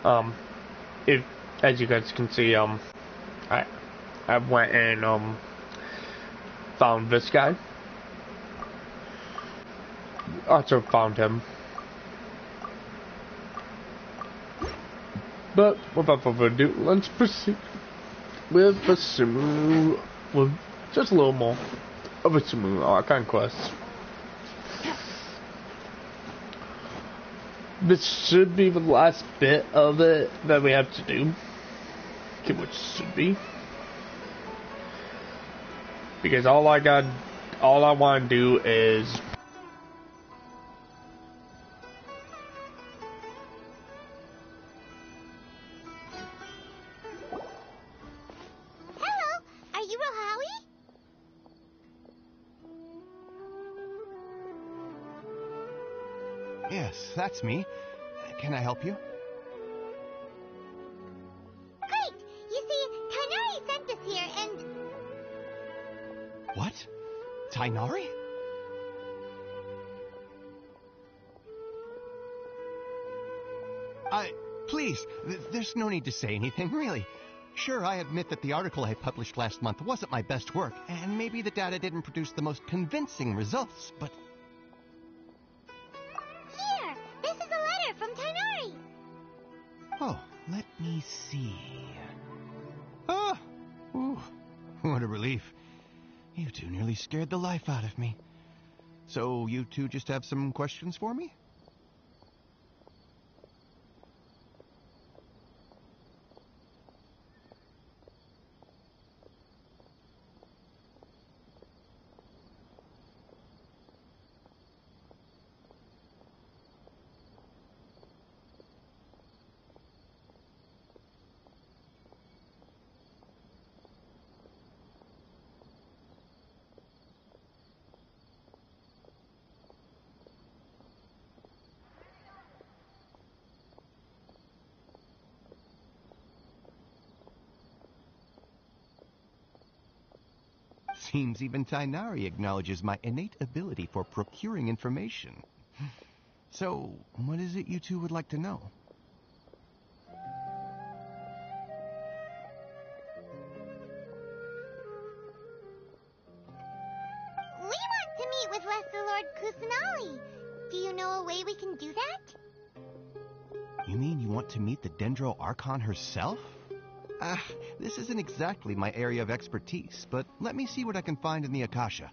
Um, if as you guys can see, I I went and found this guy. Also found him. But without further ado, let's proceed with the Sumu, with just a little more of a Sumu Archon quest. This should be the last bit of it that we have to do. Okay, which should be. Because all I want to do is Yes, that's me. Can I help you? Great! You see, Tainari sent us here and... What? Tainari? Please, there's no need to say anything, really. Sure, I admit that the article I published last month wasn't my best work, and maybe the data didn't produce the most convincing results, but... Here! This is a letter from Tainari! Oh, let me see... Oh! Ooh, what a relief. You two nearly scared the life out of me. So, you two just have some questions for me? Seems even Tainari acknowledges my innate ability for procuring information. So, what is it you two would like to know? We want to meet with Lesser Lord Kusanali. Do you know a way we can do that? You mean you want to meet the Dendro Archon herself? This isn't exactly my area of expertise, but let me see what I can find in the Akasha.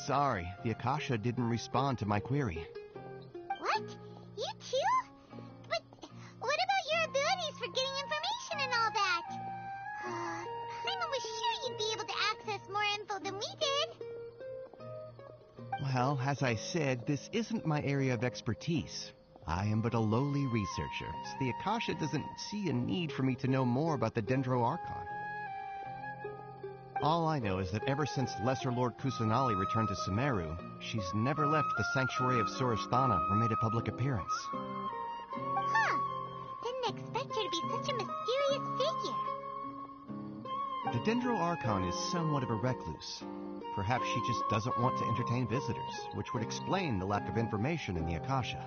Sorry, the Akasha didn't respond to my query. What? You too? But what about your abilities for getting information and all that? Paimon was sure you'd be able to access more info than we did. Well, as I said, this isn't my area of expertise. I am but a lowly researcher, so the Akasha doesn't see a need for me to know more about the Dendro Archon. All I know is that ever since Lesser Lord Kusanali returned to Sumeru, she's never left the Sanctuary of Surasthana or made a public appearance. Huh. Didn't expect her to be such a mysterious figure. The Dendro Archon is somewhat of a recluse. Perhaps she just doesn't want to entertain visitors, which would explain the lack of information in the Akasha.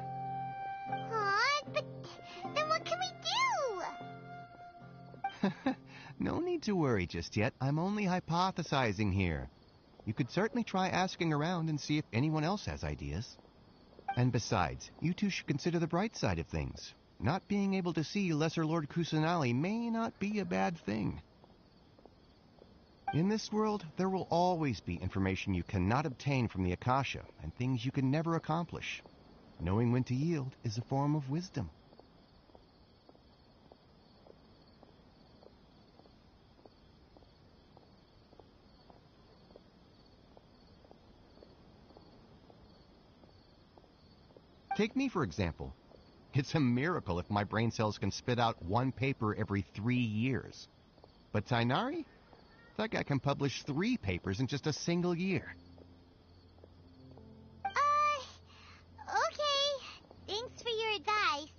But then what can we do? No need to worry just yet. I'm only hypothesizing here. You could certainly try asking around and see if anyone else has ideas. And besides, you two should consider the bright side of things. Not being able to see Lesser Lord Kusanali may not be a bad thing. In this world, there will always be information you cannot obtain from the Akasha, and things you can never accomplish. Knowing when to yield is a form of wisdom. Take me, for example. It's a miracle if my brain cells can spit out one paper every 3 years. But Tainari? That guy can publish 3 papers in just a single year. Okay. Thanks for your advice.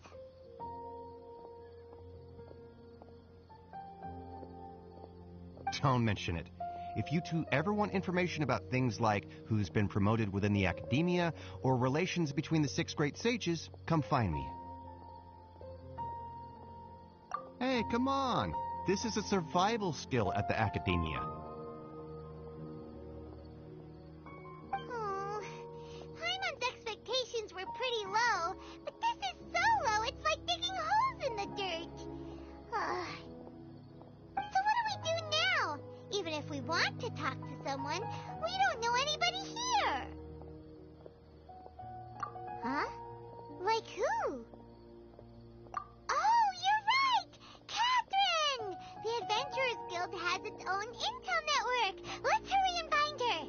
Don't mention it. if you two ever want information about things like who's been promoted within the academia or relations between the 6 great sages, come find me. Hey, come on! This is a survival skill at the academia. Oh, Paimon's expectations were pretty low, but this is so low it's like digging holes in the dirt. So what do we do now? Even if we want to talk to someone, we don't know anybody here. Huh? Like who? Oh, you're right! Catherine! The Adventurers Guild has its own intel network. Let's hurry and find her.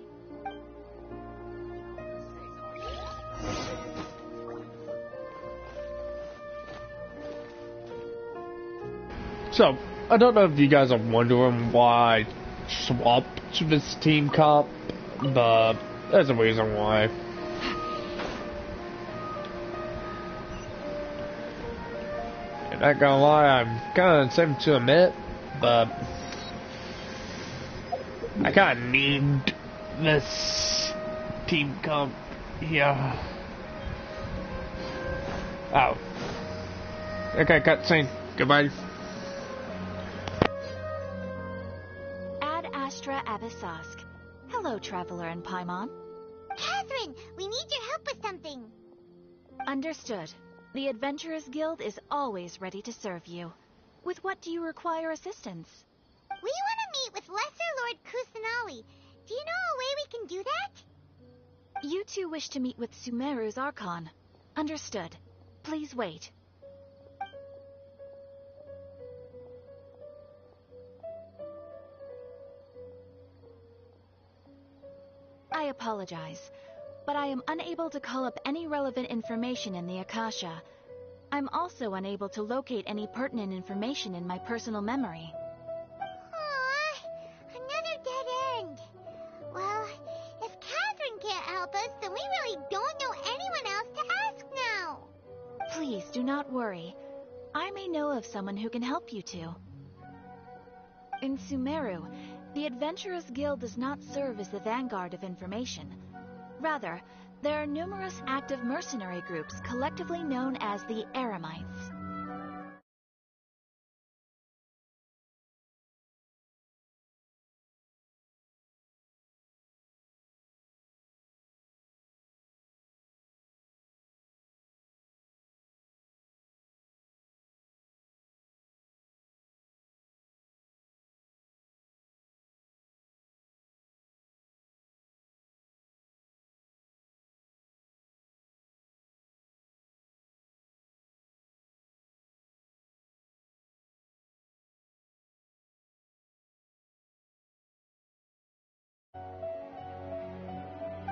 So, I don't know if you guys are wondering why I swapped this team comp, but there's a reason why. And not gonna lie, I'm kinda ashamed to admit, but I kinda need this team comp here. Oh. Okay, cutscene. Goodbye. Ad Astra Abyssosque. Hello, Traveler and Paimon. Catherine, we need your help with something. Understood. The Adventurers Guild is always ready to serve you. With what do you require assistance? We want to meet with Lesser Lord Kusanali. Do you know a way we can do that? You two wish to meet with Sumeru's archon. Understood. Please wait. I apologize, but I am unable to call up any relevant information in the Akasha. I'm also unable to locate any pertinent information in my personal memory. Aww, another dead end. Well, if Catherine can't help us, then we really don't know anyone else to ask now. Please do not worry. I may know of someone who can help you two. In Sumeru, the Adventurers Guild does not serve as the vanguard of information. Rather, there are numerous active mercenary groups collectively known as the Eremites.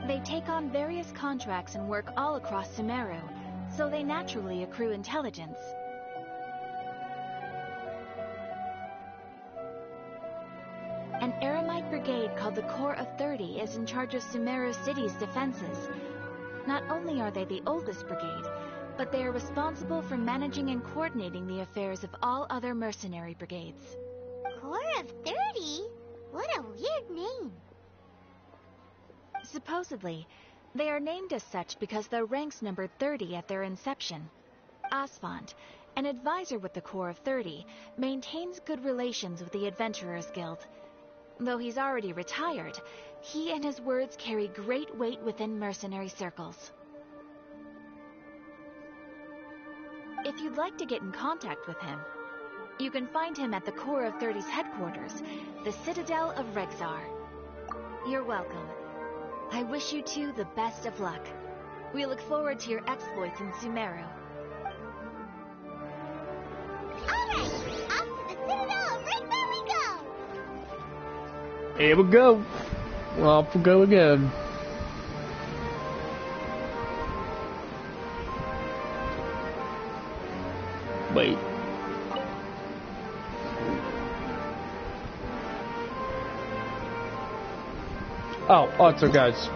They take on various contracts and work all across Sumeru, so they naturally accrue intelligence. An Eremite brigade called the Corps of 30 is in charge of Sumeru City's defenses. Not only are they the oldest brigade, but they are responsible for managing and coordinating the affairs of all other mercenary brigades. Corps of 30? What a weird name. Supposedly, they are named as such because their ranks numbered 30 at their inception. Asfand, an advisor with the Corps of 30, maintains good relations with the Adventurers Guild. Though he's already retired, he and his words carry great weight within mercenary circles. If you'd like to get in contact with him, you can find him at the Corps of 30's headquarters, the Citadel of Rexar. You're welcome. I wish you two the best of luck. We look forward to your exploits in Sumeru. Alright, off to the Citadel of Rexar we go! Here we go. Off we go again. Wait. Oh, also guys.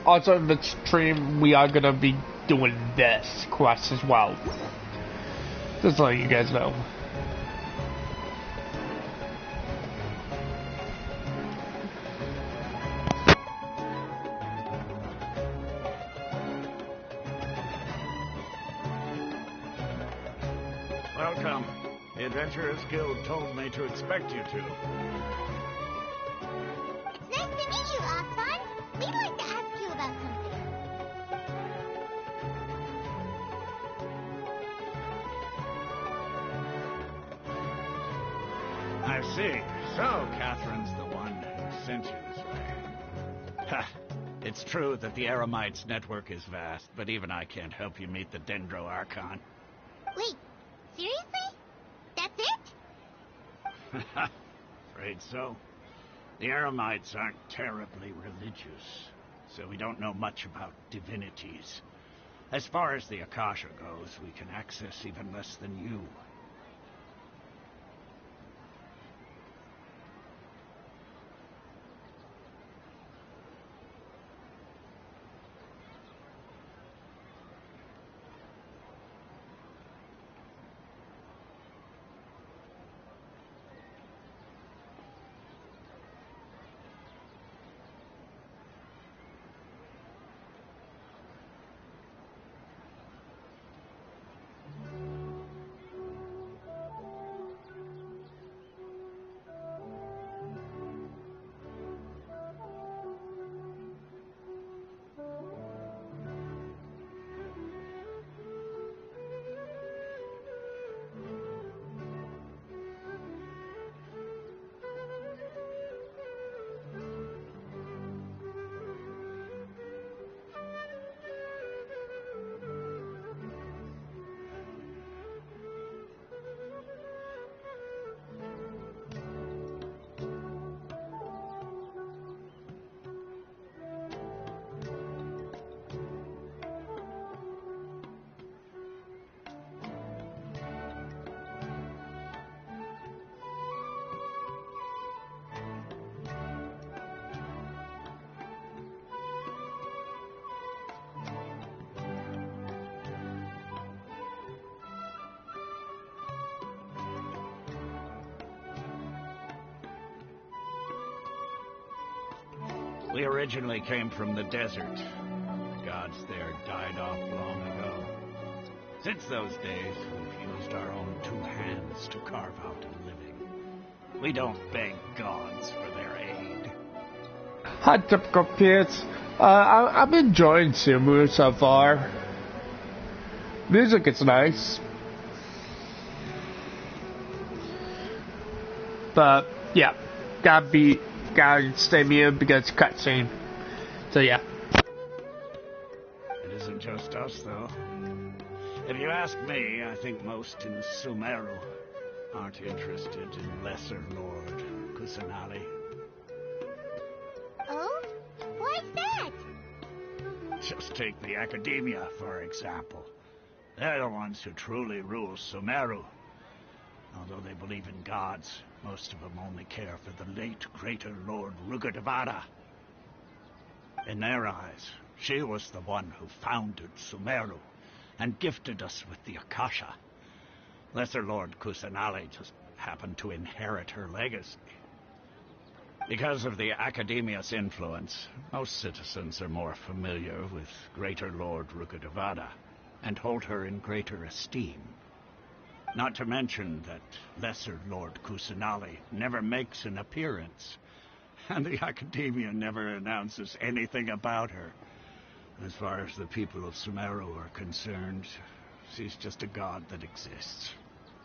Also in the stream we are gonna be doing this quest as well. Just letting you guys know. Welcome. The Adventurers Guild told me to expect you two. It's nice to meet you, Aspan. We'd like to ask you about something. I see. So, Catherine's the one who sent you this way. Ha! It's true that the Eremites' network is vast, but even I can't help you meet the Dendro Archon. Wait, seriously? That's it? Afraid so. The Eremites aren't terribly religious, so we don't know much about divinities. As far as the Akasha goes, we can access even less than you. We originally came from the desert. The gods there died off long ago. Since those days, we've used our own two hands to carve out a living. We don't beg gods for their aid. Hi, typical kids. I'm enjoying Sumu so far. Music is nice. But, yeah. Gotta stay muted because cutscene. So, yeah. It isn't just us, though. If you ask me, I think most in Sumeru aren't interested in Lesser Lord Kusanali. Oh? Why's that? Just take the Academia, for example. They're the ones who truly rule Sumeru. Although they believe in gods, most of them only care for the late Greater Lord Rugadavada. In their eyes, she was the one who founded Sumeru and gifted us with the Akasha. Lesser Lord Kusanali just happened to inherit her legacy. Because of the Academia's influence, most citizens are more familiar with Greater Lord Rugadavada and hold her in greater esteem. Not to mention that Lesser Lord Kusanali never makes an appearance, and the Academia never announces anything about her. As far as the people of Sumeru are concerned, she's just a god that exists.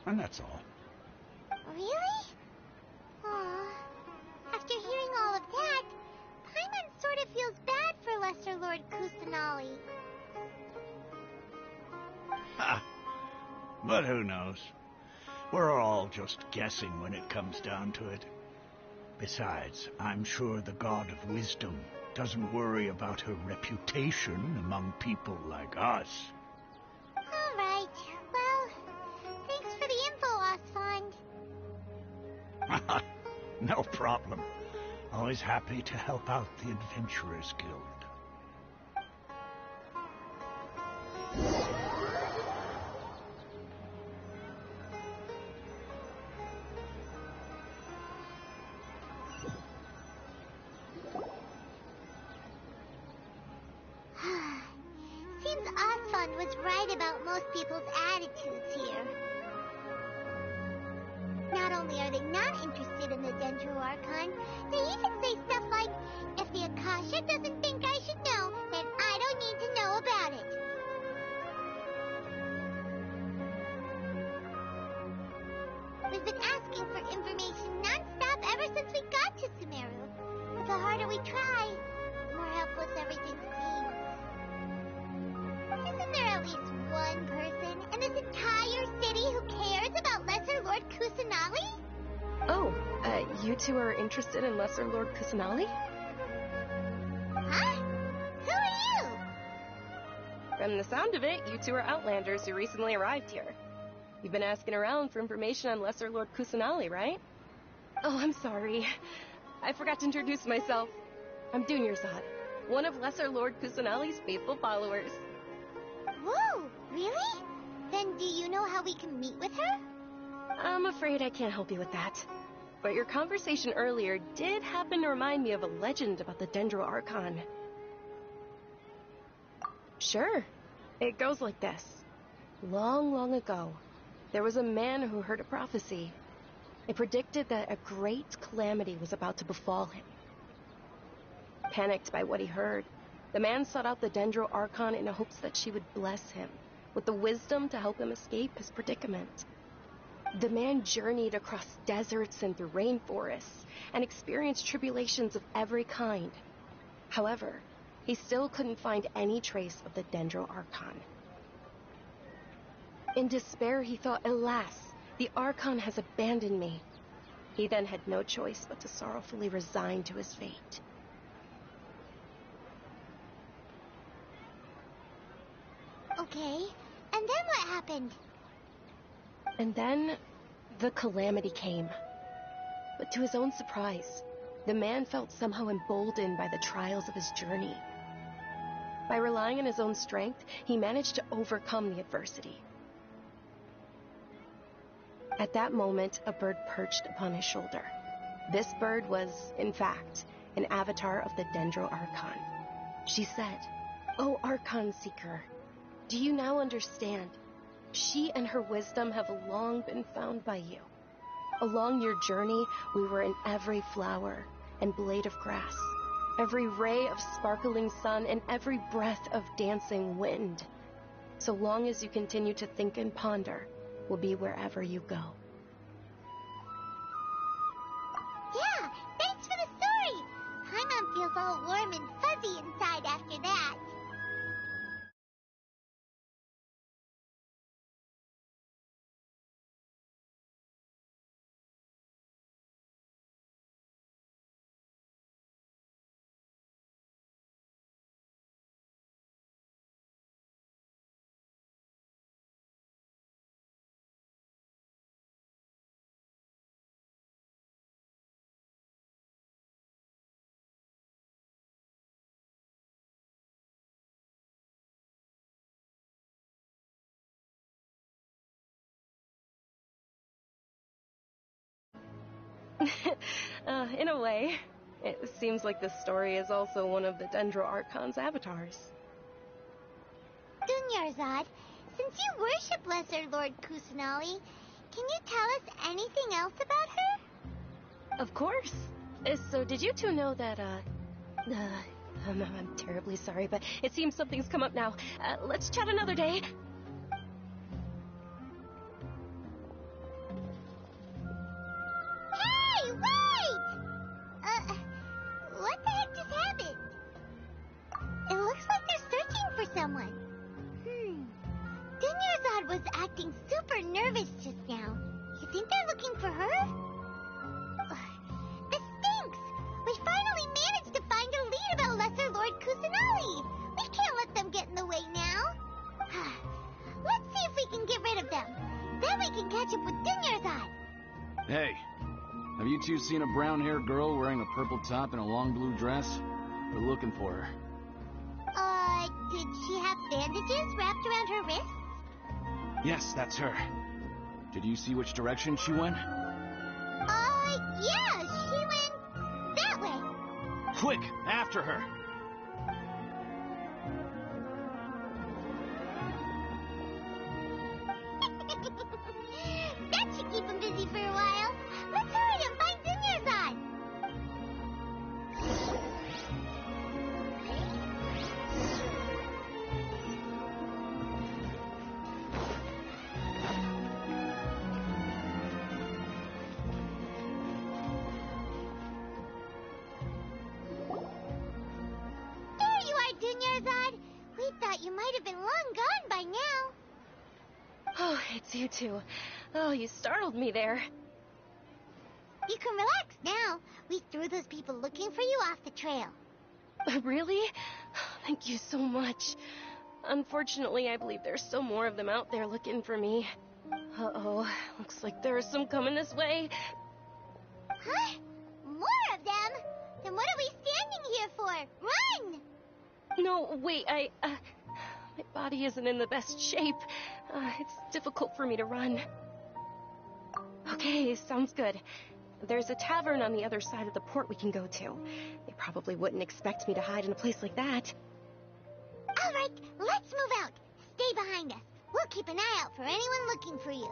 And that's all. Really? Aw. After hearing all of that, Paimon sort of feels bad for Lesser Lord Kusanali. Ha! But who knows? We're all just guessing when it comes down to it. Besides, I'm sure the God of Wisdom doesn't worry about her reputation among people like us. All right. Well, thanks for the info, Osfond. No problem. Always happy to help out the Adventurers Guild. Seems Osfond was right about most people's attitudes here. Not only are they not interested in the Dendro Archon, they even say stuff like, if the Akasha doesn't think I should know, then I don't need to know about it. We've been asking for information non-stop ever since we got to Sumeru. But the harder we try, the more helpless everything seems. Isn't there at least one person in this entire city who cares about Lesser Lord Kusanali? Oh, you two are interested in Lesser Lord Kusanali? Huh? Who are you? From the sound of it, you two are Outlanders who recently arrived here. You've been asking around for information on Lesser Lord Kusanali, right? Oh, I'm sorry. I forgot to introduce myself. I'm Dunyarzad, one of Lesser Lord Kusanali's faithful followers. Whoa, really? Then do you know how we can meet with her? I'm afraid I can't help you with that. But your conversation earlier did happen to remind me of a legend about the Dendro Archon. Sure. It goes like this. Long, long ago, there was a man who heard a prophecy. It predicted that a great calamity was about to befall him. Panicked by what he heard, the man sought out the Dendro Archon in hopes that she would bless him with the wisdom to help him escape his predicament. The man journeyed across deserts and through rainforests and experienced tribulations of every kind. However, he still couldn't find any trace of the Dendro Archon. In despair, he thought, alas, the Archon has abandoned me. He then had no choice but to sorrowfully resign to his fate. Okay, and then what happened? And then, the calamity came. But to his own surprise, the man felt somehow emboldened by the trials of his journey. By relying on his own strength, he managed to overcome the adversity. At that moment, a bird perched upon his shoulder. This bird was, in fact, an avatar of the Dendro Archon. She said, "O Archon Seeker, do you now understand? She and her wisdom have long been found by you. Along your journey, we were in every flower and blade of grass, every ray of sparkling sun, and every breath of dancing wind. So long as you continue to think and ponder, we'll be wherever you go." Yeah, thanks for the story. Paimon feels all warm and fuzzy inside after that. In a way, it seems like this story is also one of the Dendro Archon's avatars. Dunyarzad, since you worship Lesser Lord Kusanali, can you tell us anything else about her? Of course. So did you two know that, I'm terribly sorry, but it seems something's come up now. Let's chat another day. Hey, wait! What the heck just happened? It looks like they're searching for someone. Dunyarzad was acting super nervous just now. You think they're looking for her? This stinks! We finally managed to find a lead about Lesser Lord Kusanali. We can't let them get in the way now. Let's see if we can get rid of them. Then we can catch up with Dunyarzad. Hey, have you two seen a brown-haired girl wearing a purple top and a long blue dress? We're looking for her. Did she have bandages wrapped around her wrists? Yes, that's her. Did you see which direction she went? Yeah, she went that way. Quick, after her! That should keep him busy for a while. might have been long gone by now. Oh, it's you two. Oh, you startled me there. You can relax now. We threw those people looking for you off the trail. Really? Thank you so much. Unfortunately, I believe there's still more of them out there looking for me. Uh-oh, looks like there's some coming this way. Huh? More of them? Then what are we standing here for? Run! No, wait, my body isn't in the best shape. It's difficult for me to run. Okay, sounds good. There's a tavern on the other side of the port we can go to. They probably wouldn't expect me to hide in a place like that. All right, let's move out. Stay behind us. We'll keep an eye out for anyone looking for you.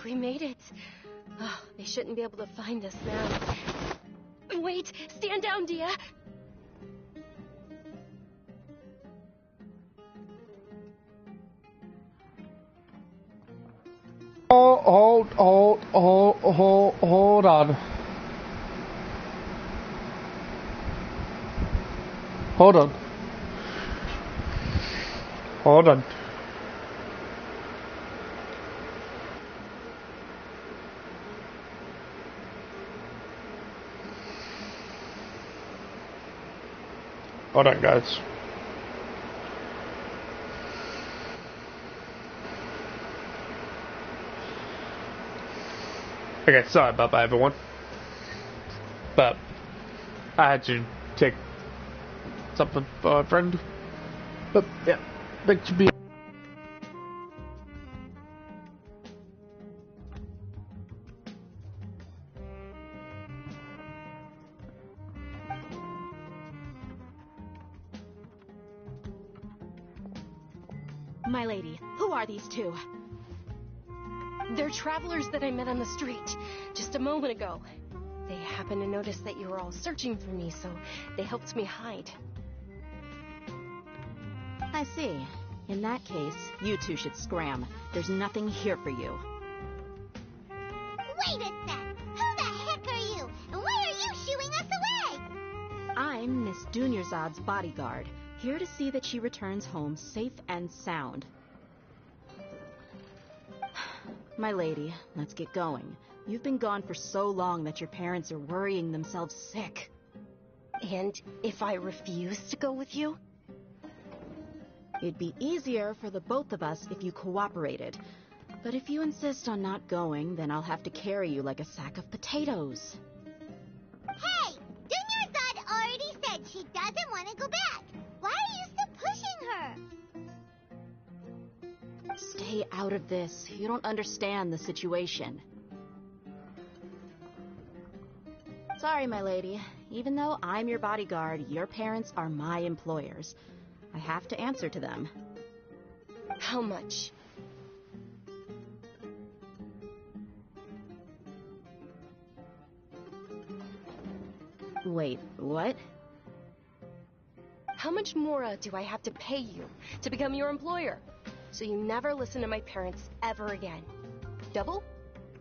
We made it. Oh, they shouldn't be able to find us now. Wait, stand down, Dia. Hold on. Hold on. Hold on. Hold on, guys. Okay, sorry about that, everyone. But I had to take something for a friend. But yeah, thanks for being. My lady, who are these two? They're travelers that I met on the street just a moment ago. They happened to notice that you were all searching for me, so they helped me hide. I see. In that case, you two should scram. There's nothing here for you. Wait a sec! Who the heck are you? And why are you shooing us away? I'm Miss Dunyarzad's bodyguard, here to see that she returns home safe and sound. My lady, let's get going. You've been gone for so long that your parents are worrying themselves sick. And if I refuse to go with you? It'd be easier for the both of us if you cooperated. But if you insist on not going, then I'll have to carry you like a sack of potatoes. Hey! Dunyarzad already said she doesn't want to go back. Why are you still pushing her? Stay out of this. You don't understand the situation. Sorry, my lady. Even though I'm your bodyguard, your parents are my employers. I have to answer to them. How much? Wait, what? How much more do I have to pay you to become your employer? So you never listen to my parents ever again. Double?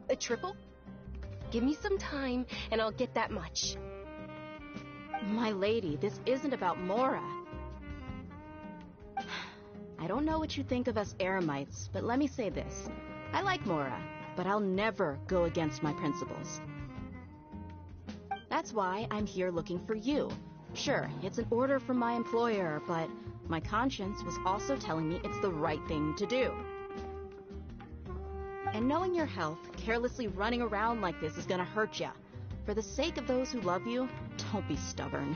A triple? Give me some time and I'll get that much. My lady, this isn't about Mora. I don't know what you think of us Eremites, but let me say this. I like Mora, but I'll never go against my principles. That's why I'm here looking for you. Sure, it's an order from my employer, but my conscience was also telling me it's the right thing to do. And knowing your health, carelessly running around like this is gonna hurt ya. For the sake of those who love you, don't be stubborn.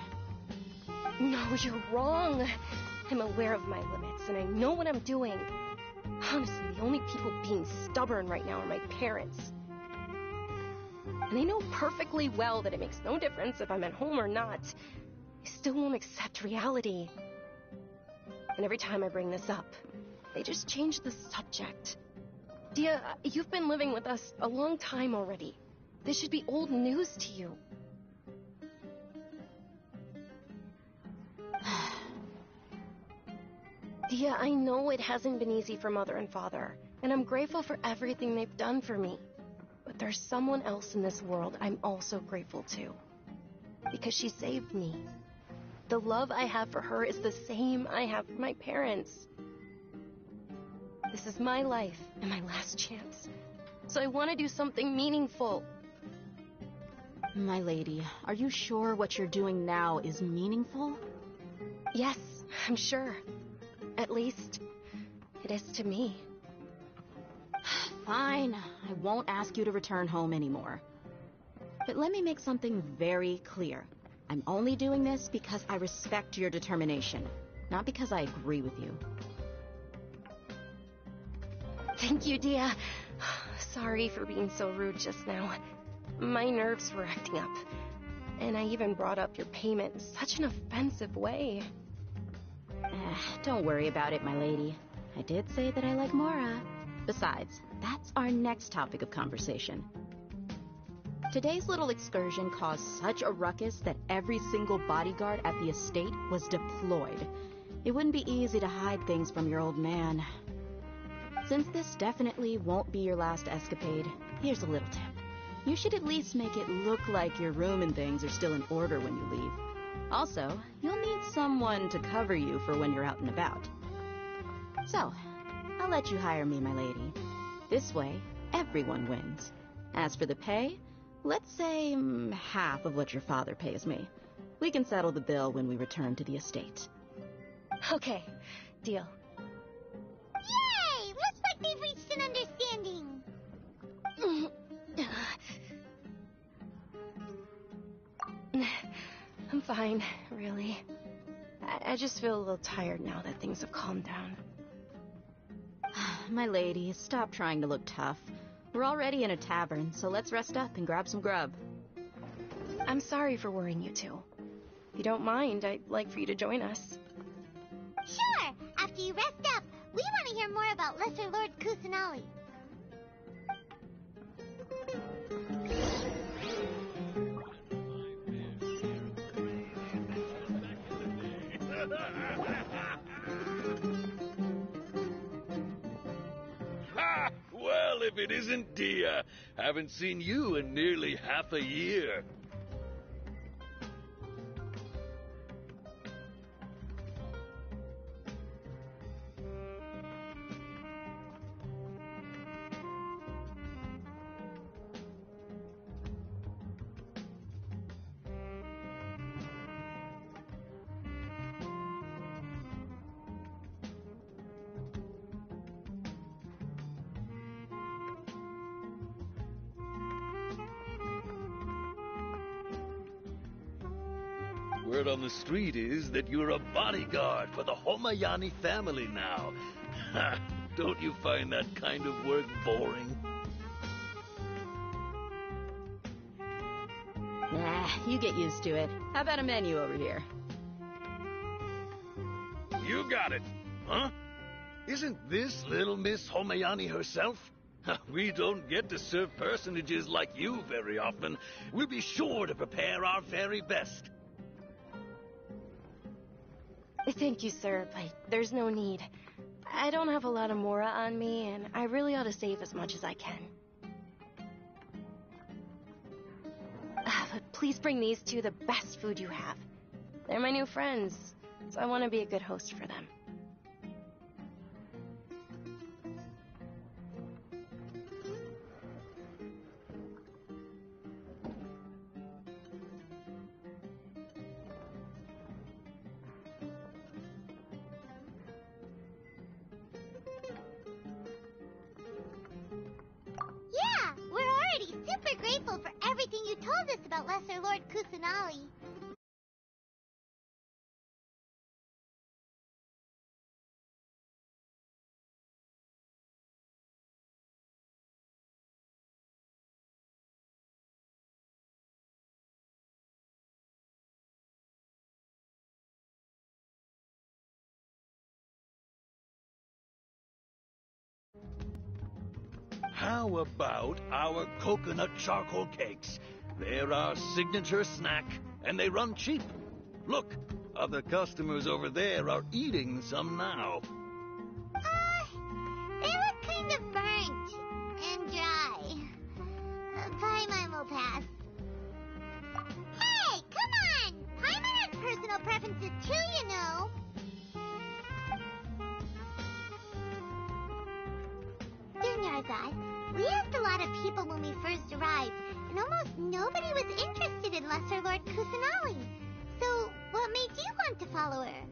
No, you're wrong. I'm aware of my limits, and I know what I'm doing. Honestly, the only people being stubborn right now are my parents. And they know perfectly well that it makes no difference if I'm at home or not. They still won't accept reality. And every time I bring this up, they just change the subject. Dia, you've been living with us a long time already. This should be old news to you. Dia, I know it hasn't been easy for Mother and Father, and I'm grateful for everything they've done for me. But there's someone else in this world I'm also grateful to. Because she saved me. The love I have for her is the same I have for my parents. This is my life and my last chance. So I want to do something meaningful. My lady, are you sure what you're doing now is meaningful? Yes, I'm sure. At least, it is to me. Fine, I won't ask you to return home anymore. But let me make something very clear. I'm only doing this because I respect your determination, not because I agree with you. Thank you, Dia. Sorry for being so rude just now. My nerves were acting up. And I even brought up your payment in such an offensive way. Don't worry about it, my lady. I did say that I like Mora. Besides, that's our next topic of conversation. Today's little excursion caused such a ruckus that every single bodyguard at the estate was deployed. It wouldn't be easy to hide things from your old man. Since this definitely won't be your last escapade, here's a little tip. You should at least make it look like your room and things are still in order when you leave. Also, you'll need someone to cover you for when you're out and about. So, I'll let you hire me, my lady. This way, everyone wins. As for the pay, let's say half of what your father pays me. We can settle the bill when we return to the estate. Okay, deal. Yay! Looks like they've reached an understanding. I'm fine, really. I just feel a little tired now that things have calmed down. My lady, stop trying to look tough. We're already in a tavern, so let's rest up and grab some grub. I'm sorry for worrying you two. If you don't mind, I'd like for you to join us. Sure, after you rest up, we want to hear more about Lesser Lord Kusanali. Ha! Well, if it isn't Dia. Haven't seen you in nearly half a year. Word on the street is that you're a bodyguard for the Homayani family now. Ha! Don't you find that kind of work boring? Nah, you get used to it. How about a menu over here? You got it. Huh? Isn't this little Miss Homayani herself? We don't get to serve personages like you very often. We'll be sure to prepare our very best. Thank you, sir, but there's no need. I don't have a lot of Mora on me, and I really ought to save as much as I can. But please bring these two the best food you have. They're my new friends, so I want to be a good host for them. super grateful for everything you told us about Lesser Lord Kusanali. How about our coconut charcoal cakes? They're our signature snack, and they run cheap. Look, other customers over there are eating some now. They look kind of burnt and dry. Paimon will pass. Hey, come on! Paimon has personal preferences too, you know. Dunyarzad, we asked a lot of people when we first arrived, and almost nobody was interested in Lesser Lord Kusanali. So, what made you want to follow her?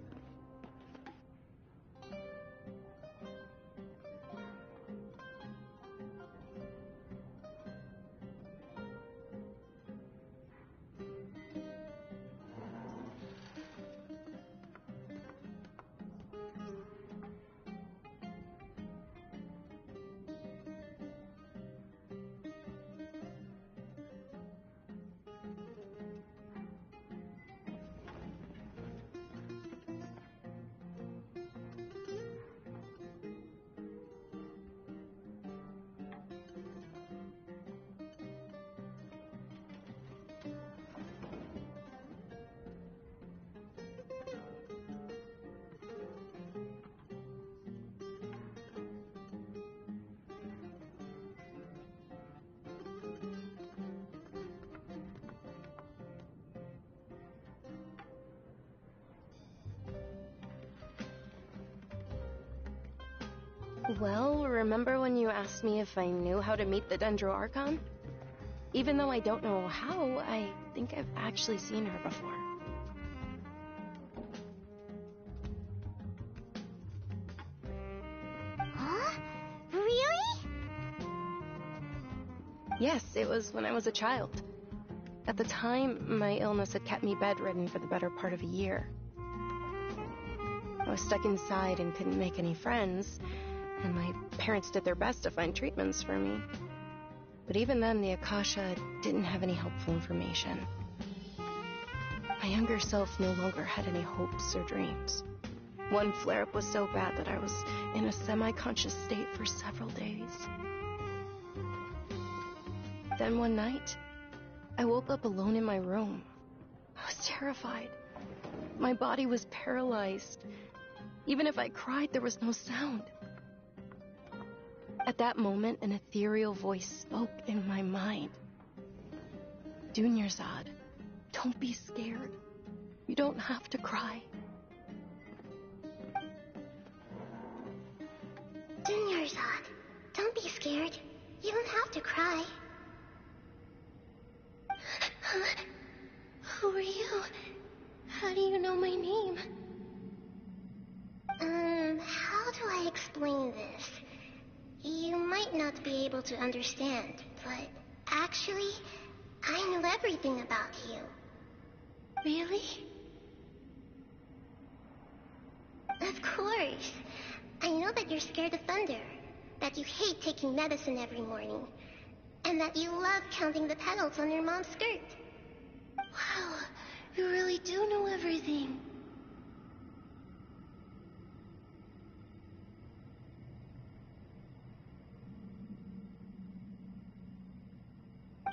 Well, remember when you asked me if I knew how to meet the Dendro Archon? Even though I don't know how, I think I've actually seen her before. Huh? Really? Yes, it was when I was a child. At the time, my illness had kept me bedridden for the better part of a year. I was stuck inside and couldn't make any friends, and my parents did their best to find treatments for me. But even then, the Akasha didn't have any helpful information. My younger self no longer had any hopes or dreams. One flare-up was so bad that I was in a semi-conscious state for several days. Then one night, I woke up alone in my room. I was terrified. My body was paralyzed. Even if I cried, there was no sound. At that moment, an ethereal voice spoke in my mind. Dunyarzad, don't be scared. You don't have to cry. Dunyarzad, don't be scared. You don't have to cry. Who are you? How do you know my name? How do I explain this? You might not be able to understand, but actually, I know everything about you. Really? Of course. I know that you're scared of thunder, that you hate taking medicine every morning, and that you love counting the petals on your mom's skirt. Wow, you really do know everything.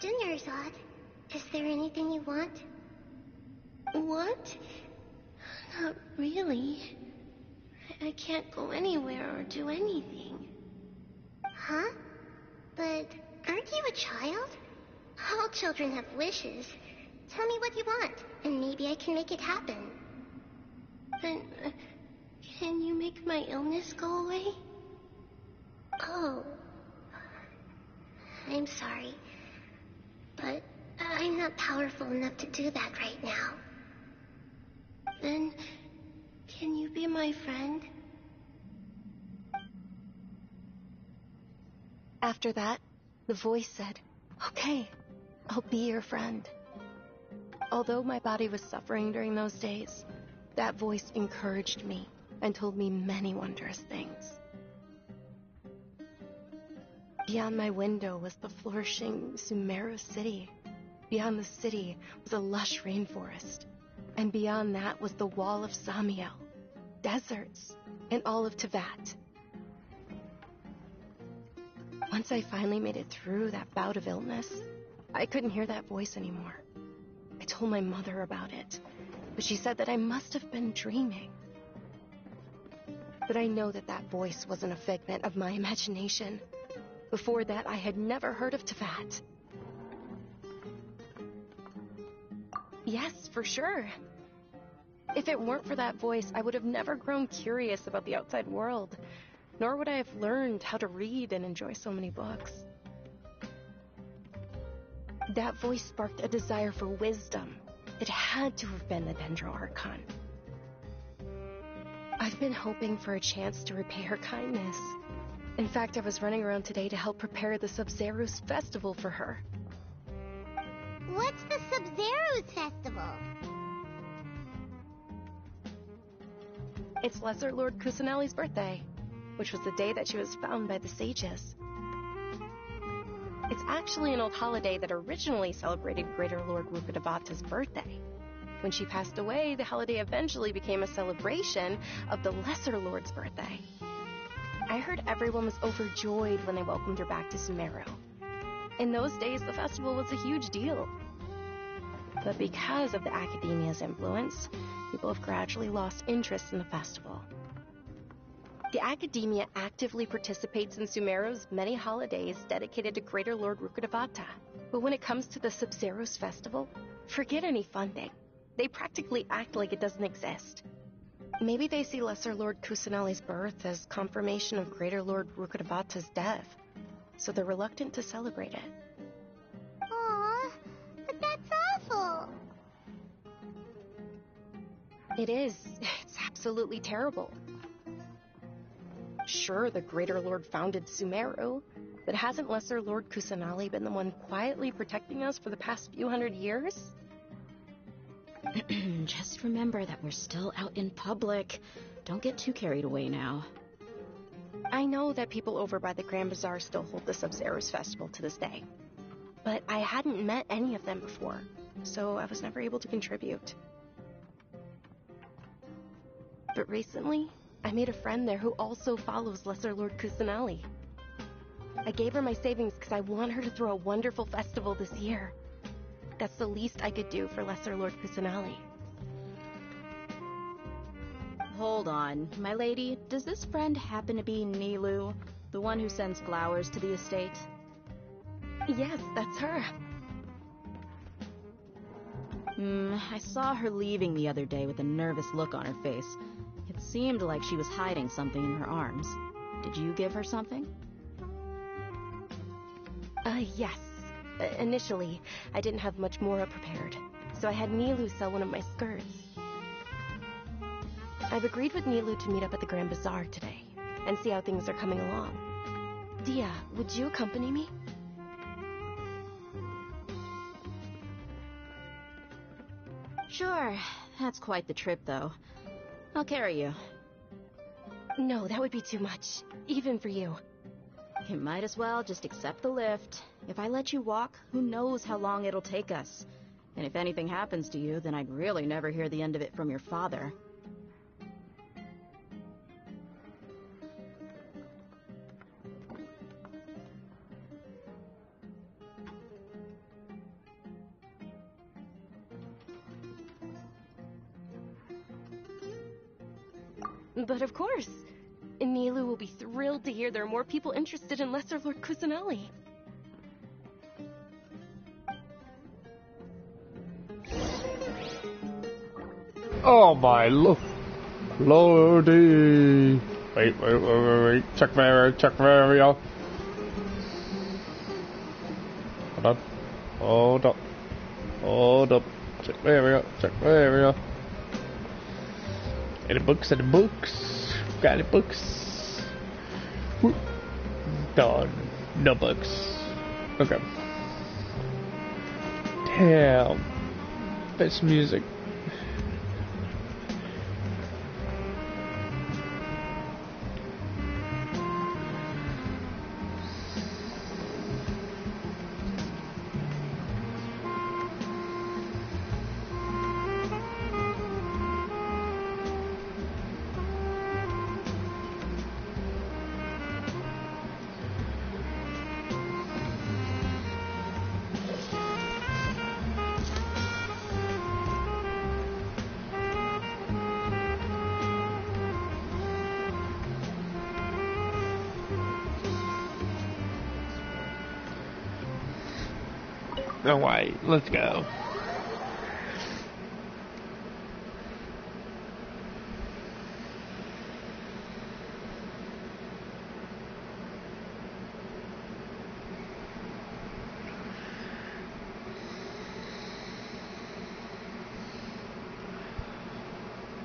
Dunyarzad, is there anything you want? Want? Not really. I can't go anywhere or do anything. Huh? But aren't you a child? All children have wishes. Tell me what you want, and maybe I can make it happen. Then, can you make my illness go away? Oh. I'm sorry. But I'm not powerful enough to do that right now. Then, can you be my friend? After that, the voice said, Okay, I'll be your friend. Although my body was suffering during those days, that voice encouraged me and told me many wondrous things. Beyond my window was the flourishing Sumeru city. Beyond the city was a lush rainforest. And beyond that was the wall of Samiel, deserts, and all of Teyvat. Once I finally made it through that bout of illness, I couldn't hear that voice anymore. I told my mother about it, but she said that I must have been dreaming. But I know that that voice wasn't a figment of my imagination. Before that, I had never heard of Teyvat. Yes, for sure. If it weren't for that voice, I would have never grown curious about the outside world, nor would I have learned how to read and enjoy so many books. That voice sparked a desire for wisdom. It had to have been the Dendro Archon. I've been hoping for a chance to repay her kindness. In fact, I was running around today to help prepare the Sub-Zerus festival for her. What's the Sub-Zerus festival? It's Lesser Lord Kusanali's birthday, which was the day that she was found by the sages. It's actually an old holiday that originally celebrated Greater Lord Rukkhadevata's birthday. When she passed away, the holiday eventually became a celebration of the Lesser Lord's birthday. I heard everyone was overjoyed when they welcomed her back to Sumeru. In those days, the festival was a huge deal. But because of the Academia's influence, people have gradually lost interest in the festival. The Academia actively participates in Sumeru's many holidays dedicated to Greater Lord Rukkhadevata. But when it comes to the Sub-Zerus festival, forget any funding. They practically act like it doesn't exist. Maybe they see Lesser Lord Kusanali's birth as confirmation of Greater Lord Rukkhadevata's death, so they're reluctant to celebrate it. Aww, but that's awful. It is. It's absolutely terrible. Sure, the Greater Lord founded Sumeru, but hasn't Lesser Lord Kusanali been the one quietly protecting us for the past few hundred years? Just remember that we're still out in public. Don't get too carried away now. I know that people over by the Grand Bazaar still hold the Sub-Zerus festival to this day, but I hadn't met any of them before, so I was never able to contribute. But recently, I made a friend there who also follows Lesser Lord Kusanali. I gave her my savings because I want her to throw a wonderful festival this year. That's the least I could do for Lesser Lord Kusanali. Hold on, my lady. Does this friend happen to be Nilu, the one who sends flowers to the estate? Yes, that's her. I saw her leaving the other day with a nervous look on her face. It seemed like she was hiding something in her arms. Did you give her something? Yes. Initially, I didn't have much Mora prepared, so I had Nilu sell one of my skirts. I've agreed with Nilu to meet up at the Grand Bazaar today, and see how things are coming along. Dia, would you accompany me? Sure. That's quite the trip, though. I'll carry you. No, that would be too much, even for you. You might as well just accept the lift. If I let you walk, who knows how long it'll take us. And if anything happens to you, then I'd really never hear the end of it from your father. But of course, Nilu will be thrilled to hear there are more people interested in Lesser Lord Kusanali. Oh my lordy. Wait. Check Mario. Hold up. Check Mario. Any books? Got any books? Done. No books. Okay. Damn. Best music. Alright, let's go.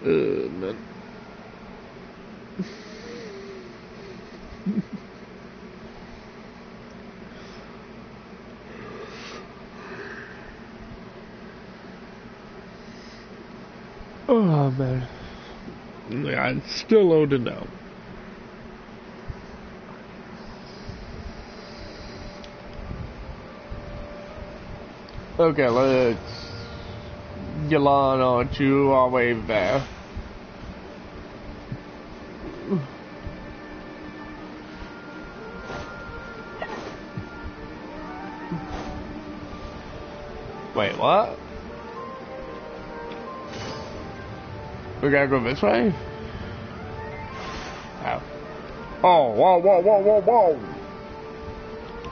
Man. Oh man. Yeah, it's still loading now. Okay, let's get on to our way there. Wait, what? We gotta go this way? Oh. Oh, whoa, whoa, whoa, whoa, whoa!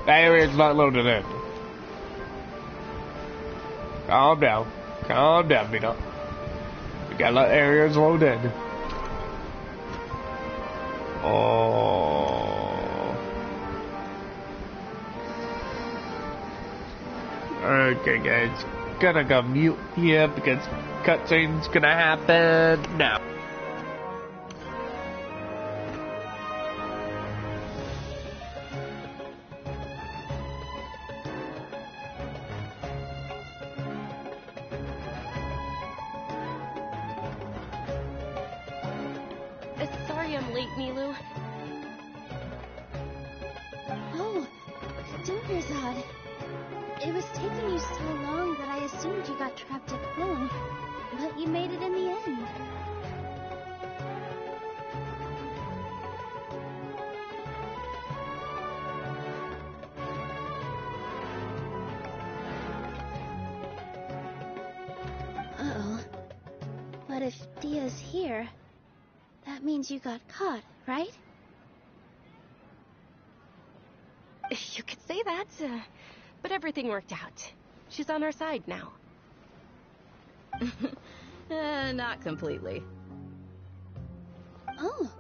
That area's not loaded in. Calm down. Calm down, Vito. We gotta let areas load in. Oh. Okay, guys. Gonna go mute here because cutscene's gonna happen now. Sorry I'm late, Nilu. Oh, Dunerzad. It was taking you so long that I assumed you got trapped at home, but you made it in the end. Uh-oh. But if Dia's here, that means you got caught, right? You could say that, but everything worked out. She's on our side now. Not completely. Oh,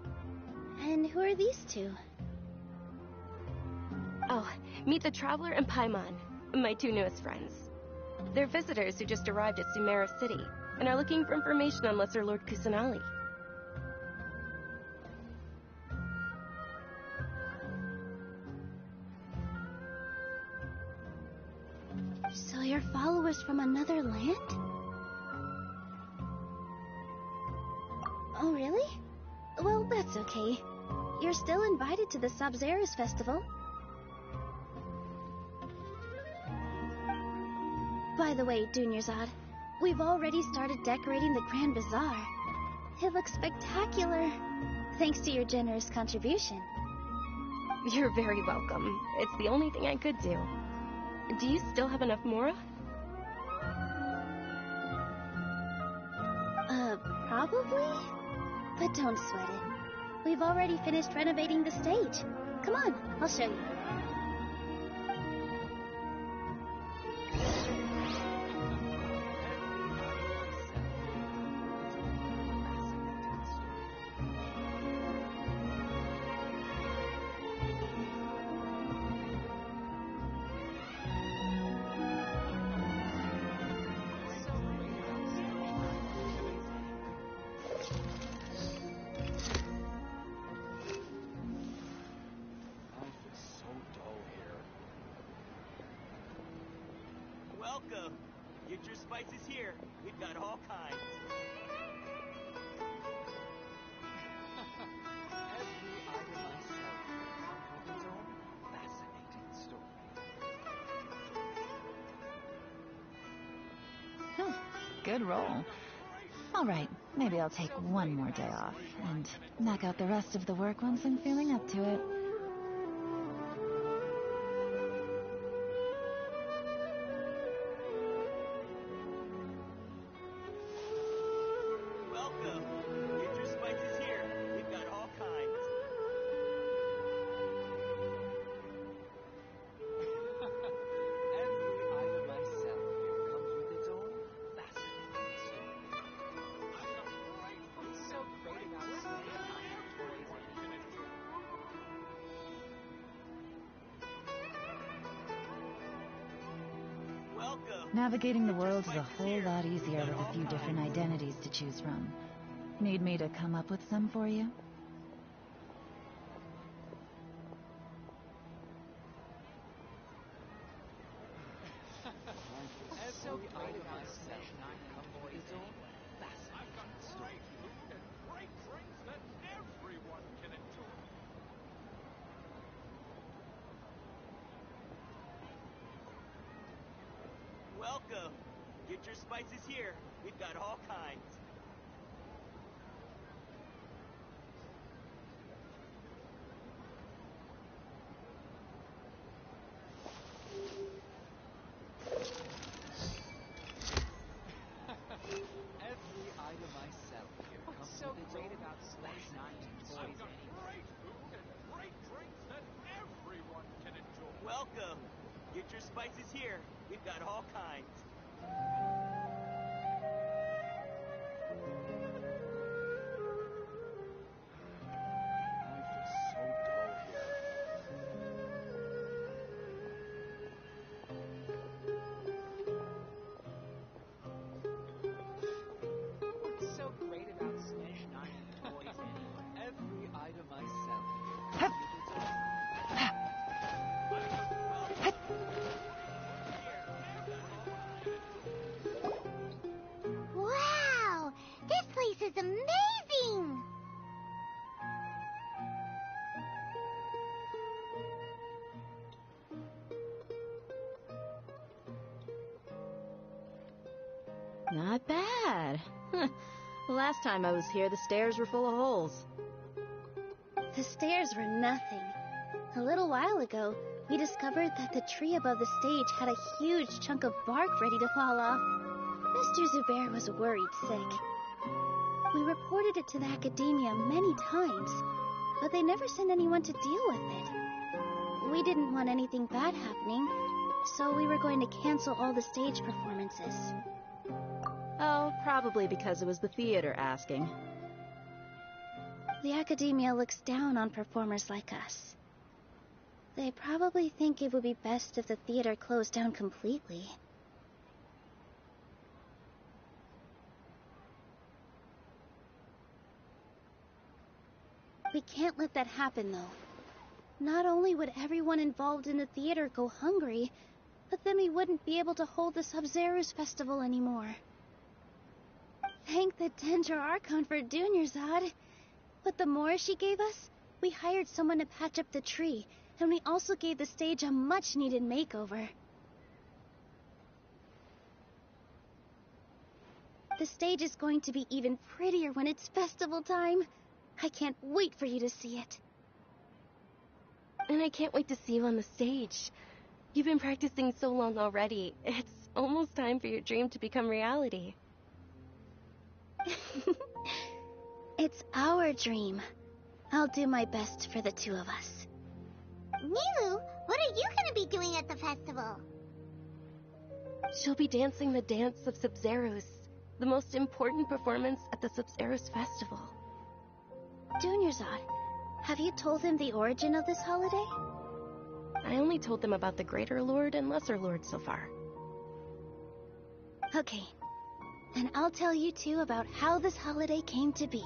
and who are these two? Oh, meet the Traveler and Paimon, my two newest friends. They're visitors who just arrived at Sumeru City, and are looking for information on Lesser Lord Kusanali. So you're followers from another land? Oh, really? Well, that's okay. You're still invited to the Sabzeruz festival. By the way, Dunerzad, we've already started decorating the Grand Bazaar. It looks spectacular, thanks to your generous contribution. You're very welcome. It's the only thing I could do. Do you still have enough Mora? Probably? But don't sweat it. We've already finished renovating the stage. Come on, I'll show you. Welcome. Get your spices here. We've got all kinds. Every item I sell comes with its own fascinating story. Good roll. All right, maybe I'll take one more day off and knock out the rest of the work once I'm feeling up to it. Welcome. Get your spices here. We've got all kinds. Every item I sell comes with its own fascinating story. What's so great about slaying toys Welcome. Navigating the world is a whole lot easier with a few different identities to choose from. Need me to come up with some for you? Every item I sell comes with its own fascinating story. Great drinks that everyone can enjoy. Welcome. Get your spices here. We've got all kinds. Every item I sell here comes so with its great own about fascinating I've story. got great food and great drinks that everyone can enjoy. Welcome. Get your spices here. We've got all kinds. Life is so dull here. What's so great about slaying toys anyway? Every item I sell here comes with its own Wow! This place is amazing! Not bad. Last time I was here, the stairs were full of holes. The stairs were nothing. A little while ago, we discovered that the tree above the stage had a huge chunk of bark ready to fall off. Mr. Zubair was worried sick. We reported it to the academia many times, but they never sent anyone to deal with it. We didn't want anything bad happening, so we were going to cancel all the stage performances. Oh, probably because it was the theater asking. The academia looks down on performers like us. They probably think it would be best if the theater closed down completely. We can't let that happen, though. Not only would everyone involved in the theater go hungry, but then we wouldn't be able to hold the Sub-Zero's festival anymore. Thank the Dendra Archon for Dunyarzad. With the more she gave us, we hired someone to patch up the tree, and we also gave the stage a much-needed makeover. The stage is going to be even prettier when it's festival time. I can't wait for you to see it. And I can't wait to see you on the stage. You've been practicing so long already. It's almost time for your dream to become reality. It's our dream. I'll do my best for the two of us. Milu, what are you gonna be doing at the festival? She'll be dancing the dance of Sub-Zeros, the most important performance at the Sub-Zeros festival. Dunyarzad, have you told them the origin of this holiday? I only told them about the Greater Lord and Lesser Lord so far. Okay, then I'll tell you two about how this holiday came to be.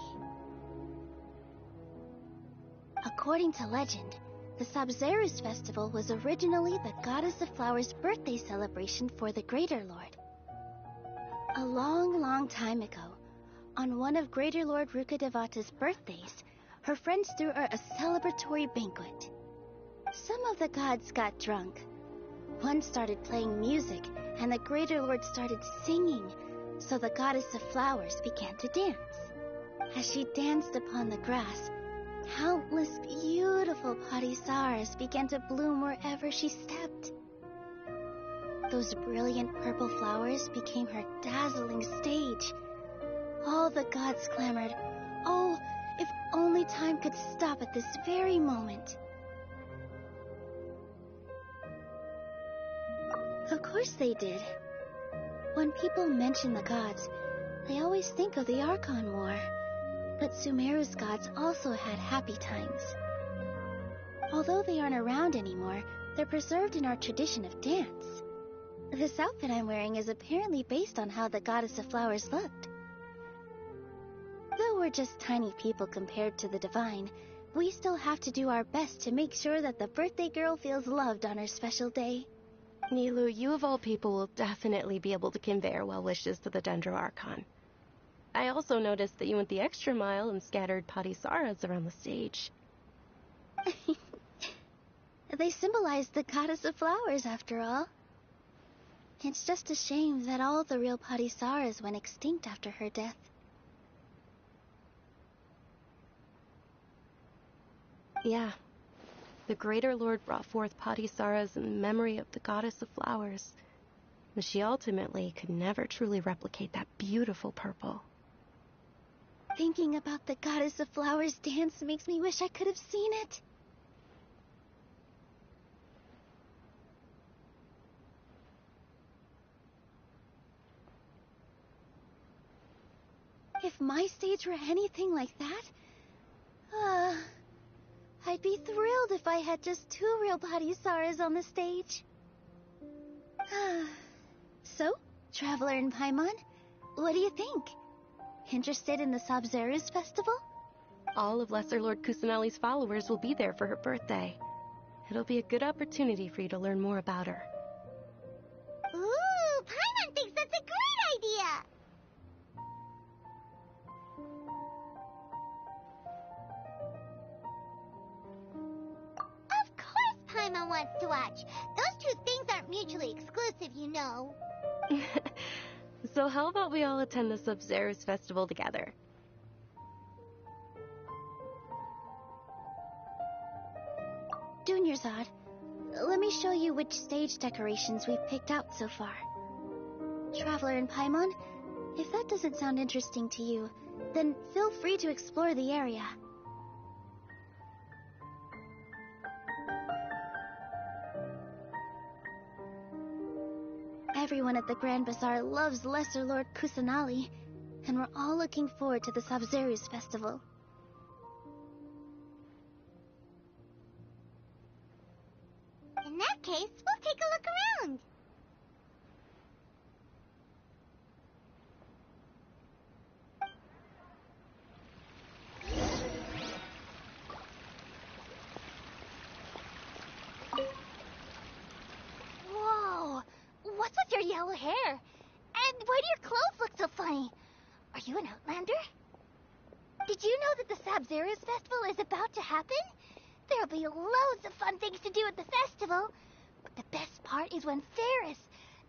According to legend, the Sub-Zeros festival was originally the Goddess of Flowers' birthday celebration for the Greater Lord. A long, long time ago, on one of Greater Lord Rukkhadevata's birthdays, her friends threw her a celebratory banquet. Some of the gods got drunk. One started playing music, and the Greater Lord started singing, so the goddess of flowers began to dance. As she danced upon the grass, countless beautiful parisaras began to bloom wherever she stepped. Those brilliant purple flowers became her dazzling stage. All the gods clamored, "Oh, if only time could stop at this very moment." Of course they did. When people mention the gods, they always think of the Archon War. But Sumeru's gods also had happy times. Although they aren't around anymore, they're preserved in our tradition of dance. This outfit I'm wearing is apparently based on how the goddess of flowers looked. Though we're just tiny people compared to the divine, we still have to do our best to make sure that the birthday girl feels loved on her special day. Nilu, you of all people will definitely be able to convey our well wishes to the Dendro Archon. I also noticed that you went the extra mile and scattered patisaras around the stage. They symbolize the goddess of flowers, after all. It's just a shame that all the real patisaras went extinct after her death. Yeah. The Greater Lord brought forth patisaras in memory of the goddess of flowers, but she ultimately could never truly replicate that beautiful purple. Thinking about the goddess of flowers dance makes me wish I could have seen it. If my stage were anything like that, I'd be thrilled if I had just 2 real patisaras on the stage. So, Traveler in Paimon, what do you think? Interested in the Sabzeruz festival? All of Lesser Lord Kusanali's followers will be there for her birthday. It'll be a good opportunity for you to learn more about her. Ooh, Paimon thinks that's a great idea! Of course Paimon wants to watch. Those 2 things aren't mutually exclusive, you know. So how about we all attend the Sabzeruz festival together? Dunyarzad, let me show you which stage decorations we've picked out so far. Traveler in Paimon, if that doesn't sound interesting to you, then feel free to explore the area. Everyone at the Grand Bazaar loves Lesser Lord Kusanali, and we're all looking forward to the Sabzeruz festival. In that case, we'll take a look around. Whoa! What's with your yellow hair? And why do your clothes look so funny? Are you an outlander? Did you know that the Sabzeruz festival is about to happen? There'll be loads of fun things to do at the festival. But the best part is when Ferris,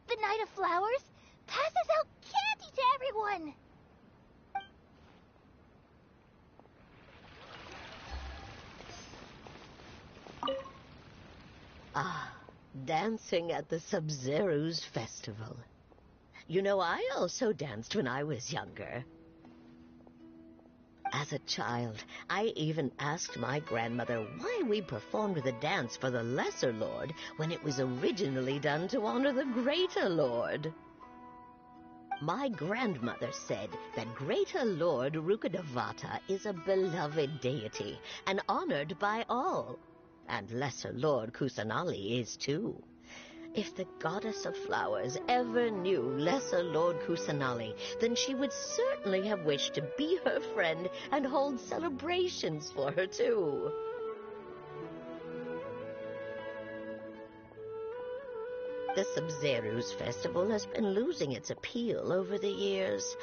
the Knight of Flowers, passes out candy to everyone. Ah, dancing at the Sabzeruz festival. You know, I also danced when I was younger. As a child, I even asked my grandmother why we performed the dance for the Lesser Lord when it was originally done to honor the Greater Lord. My grandmother said that Greater Lord Rukkhadevata is a beloved deity and honored by all, and Lesser Lord Kusanali is too. If the Goddess of Flowers ever knew Lesser Lord Kusanali, then she would certainly have wished to be her friend and hold celebrations for her, too. the Sub-Zero's festival has been losing its appeal over the years.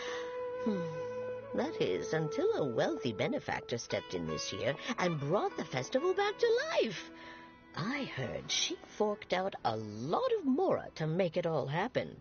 That is, until a wealthy benefactor stepped in this year and brought the festival back to life. I heard she forked out a lot of mora to make it all happen.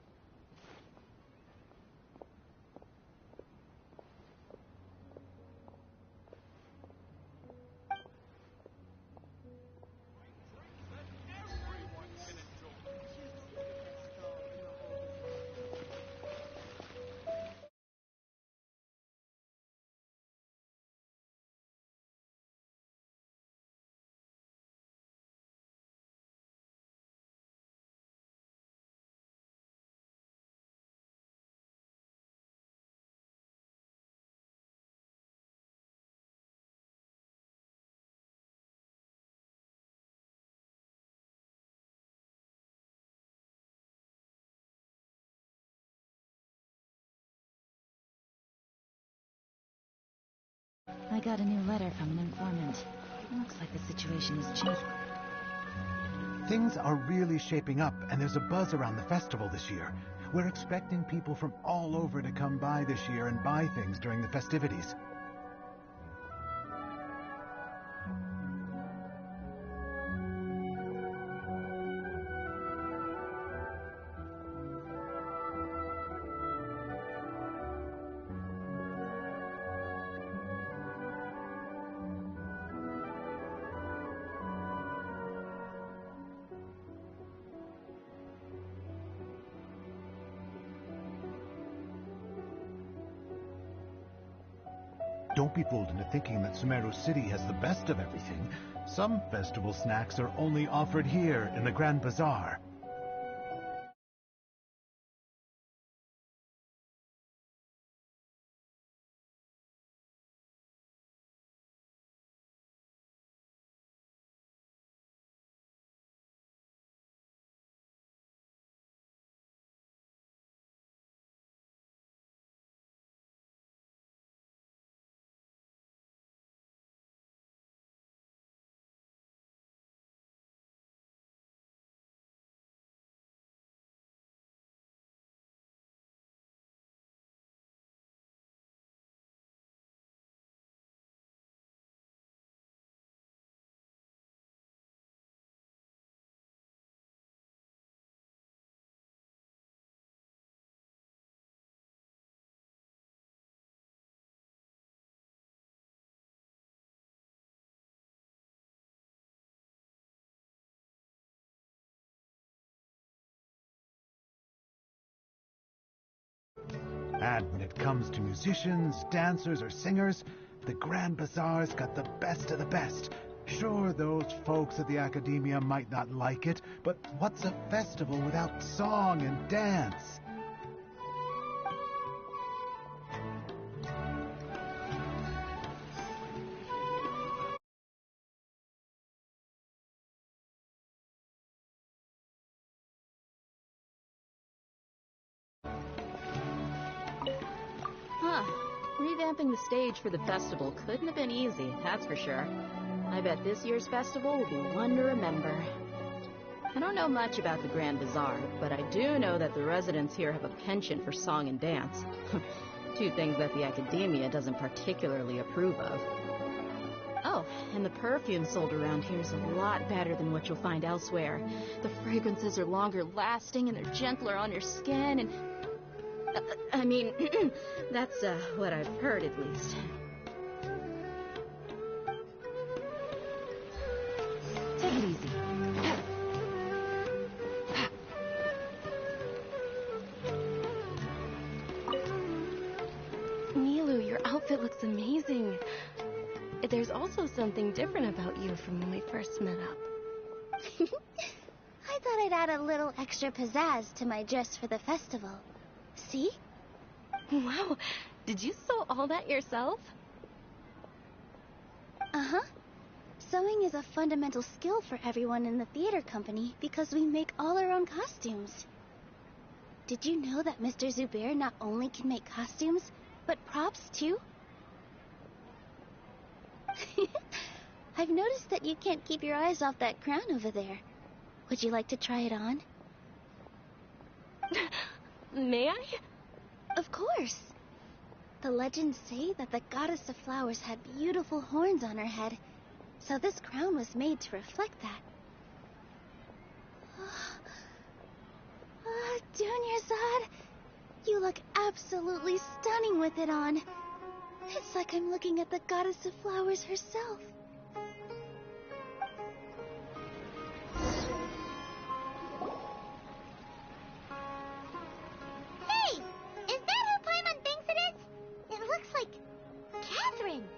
I got a new letter from an informant. Looks like the situation has changed. Things are really shaping up, and there's a buzz around the festival this year. We're expecting people from all over to come by this year and buy things during the festivities. Don't be fooled into thinking that Sumeru City has the best of everything. Some festival snacks are only offered here in the Grand Bazaar. And when it comes to musicians, dancers, or singers, the Grand Bazaar's got the best of the best. Sure, those folks at the Academia might not like it, but what's a festival without song and dance? Revamping the stage for the festival couldn't have been easy, that's for sure. I bet this year's festival will be one to remember. I don't know much about the Grand Bazaar, but I do know that the residents here have a penchant for song and dance. Two things that the Academia doesn't particularly approve of. Oh, and the perfume sold around here is a lot better than what you'll find elsewhere. The fragrances are longer lasting and they're gentler on your skin and... I mean, that's what I've heard at least. Take it easy. Milu, your outfit looks amazing. There's also something different about you from when we first met up. I thought I'd add a little extra pizzazz to my dress for the festival. See? Wow, did you sew all that yourself? Uh-huh. Sewing is a fundamental skill for everyone in the theater company because we make all our own costumes. Did you know that Mr. Zubair not only can make costumes, but props too? I've noticed that you can't keep your eyes off that crown over there. Would you like to try it on? May I? Of course. The legends say that the goddess of flowers had beautiful horns on her head, so this crown was made to reflect that. Dunyarzad, you look absolutely stunning with it on. It's like I'm looking at the goddess of flowers herself. Hey! Is that who Paimon thinks it is? It looks like Catherine.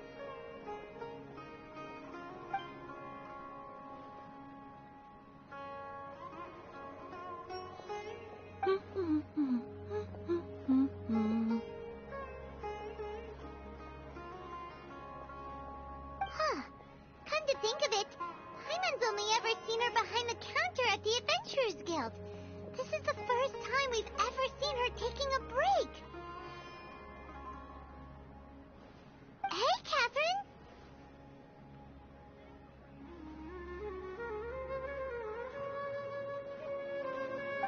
Huh. Come to think of it, Paimon's only ever seen her behind the counter at the Adventurers Guild. This is the first time we've ever seen her taking a break. Hey, Catherine!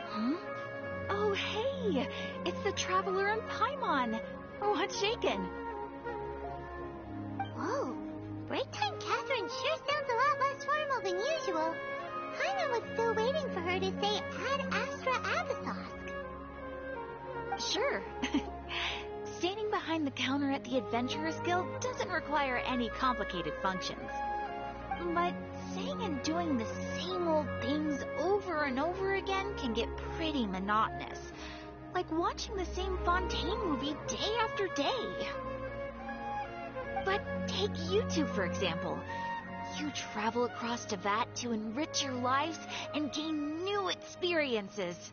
Huh? Oh, hey! It's the Traveler and Paimon! What's shaken? Whoa, break time Catherine sure sounds a lot less formal than usual. Paimon was still waiting for her to say Ad Astra Abyssosque. Sure. Standing behind the counter at the Adventurers Guild doesn't require any complicated functions. But saying and doing the same old things over and over again can get pretty monotonous. Like watching the same Fontaine movie day after day. But take you two, for example. You travel across Teyvat to enrich your lives and gain new experiences.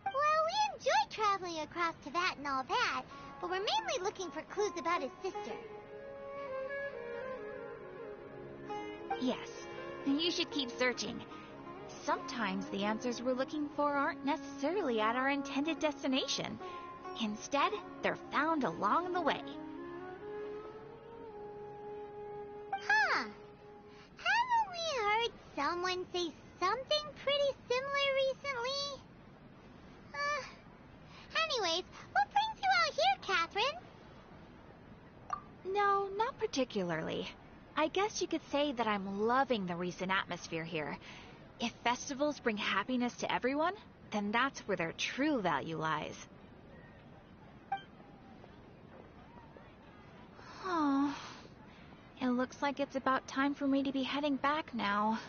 Well, we enjoy traveling across Teyvat and all that, but we're mainly looking for clues about his sister. Yes, you should keep searching. Sometimes the answers we're looking for aren't necessarily at our intended destination. Instead, they're found along the way. Huh. Haven't we heard someone say something pretty similar recently? Anyways, what brings you out here, Catherine? No, not particularly. I guess you could say that I'm loving the recent atmosphere here. If festivals bring happiness to everyone, then that's where their true value lies. Oh, it looks like it's about time for me to be heading back now.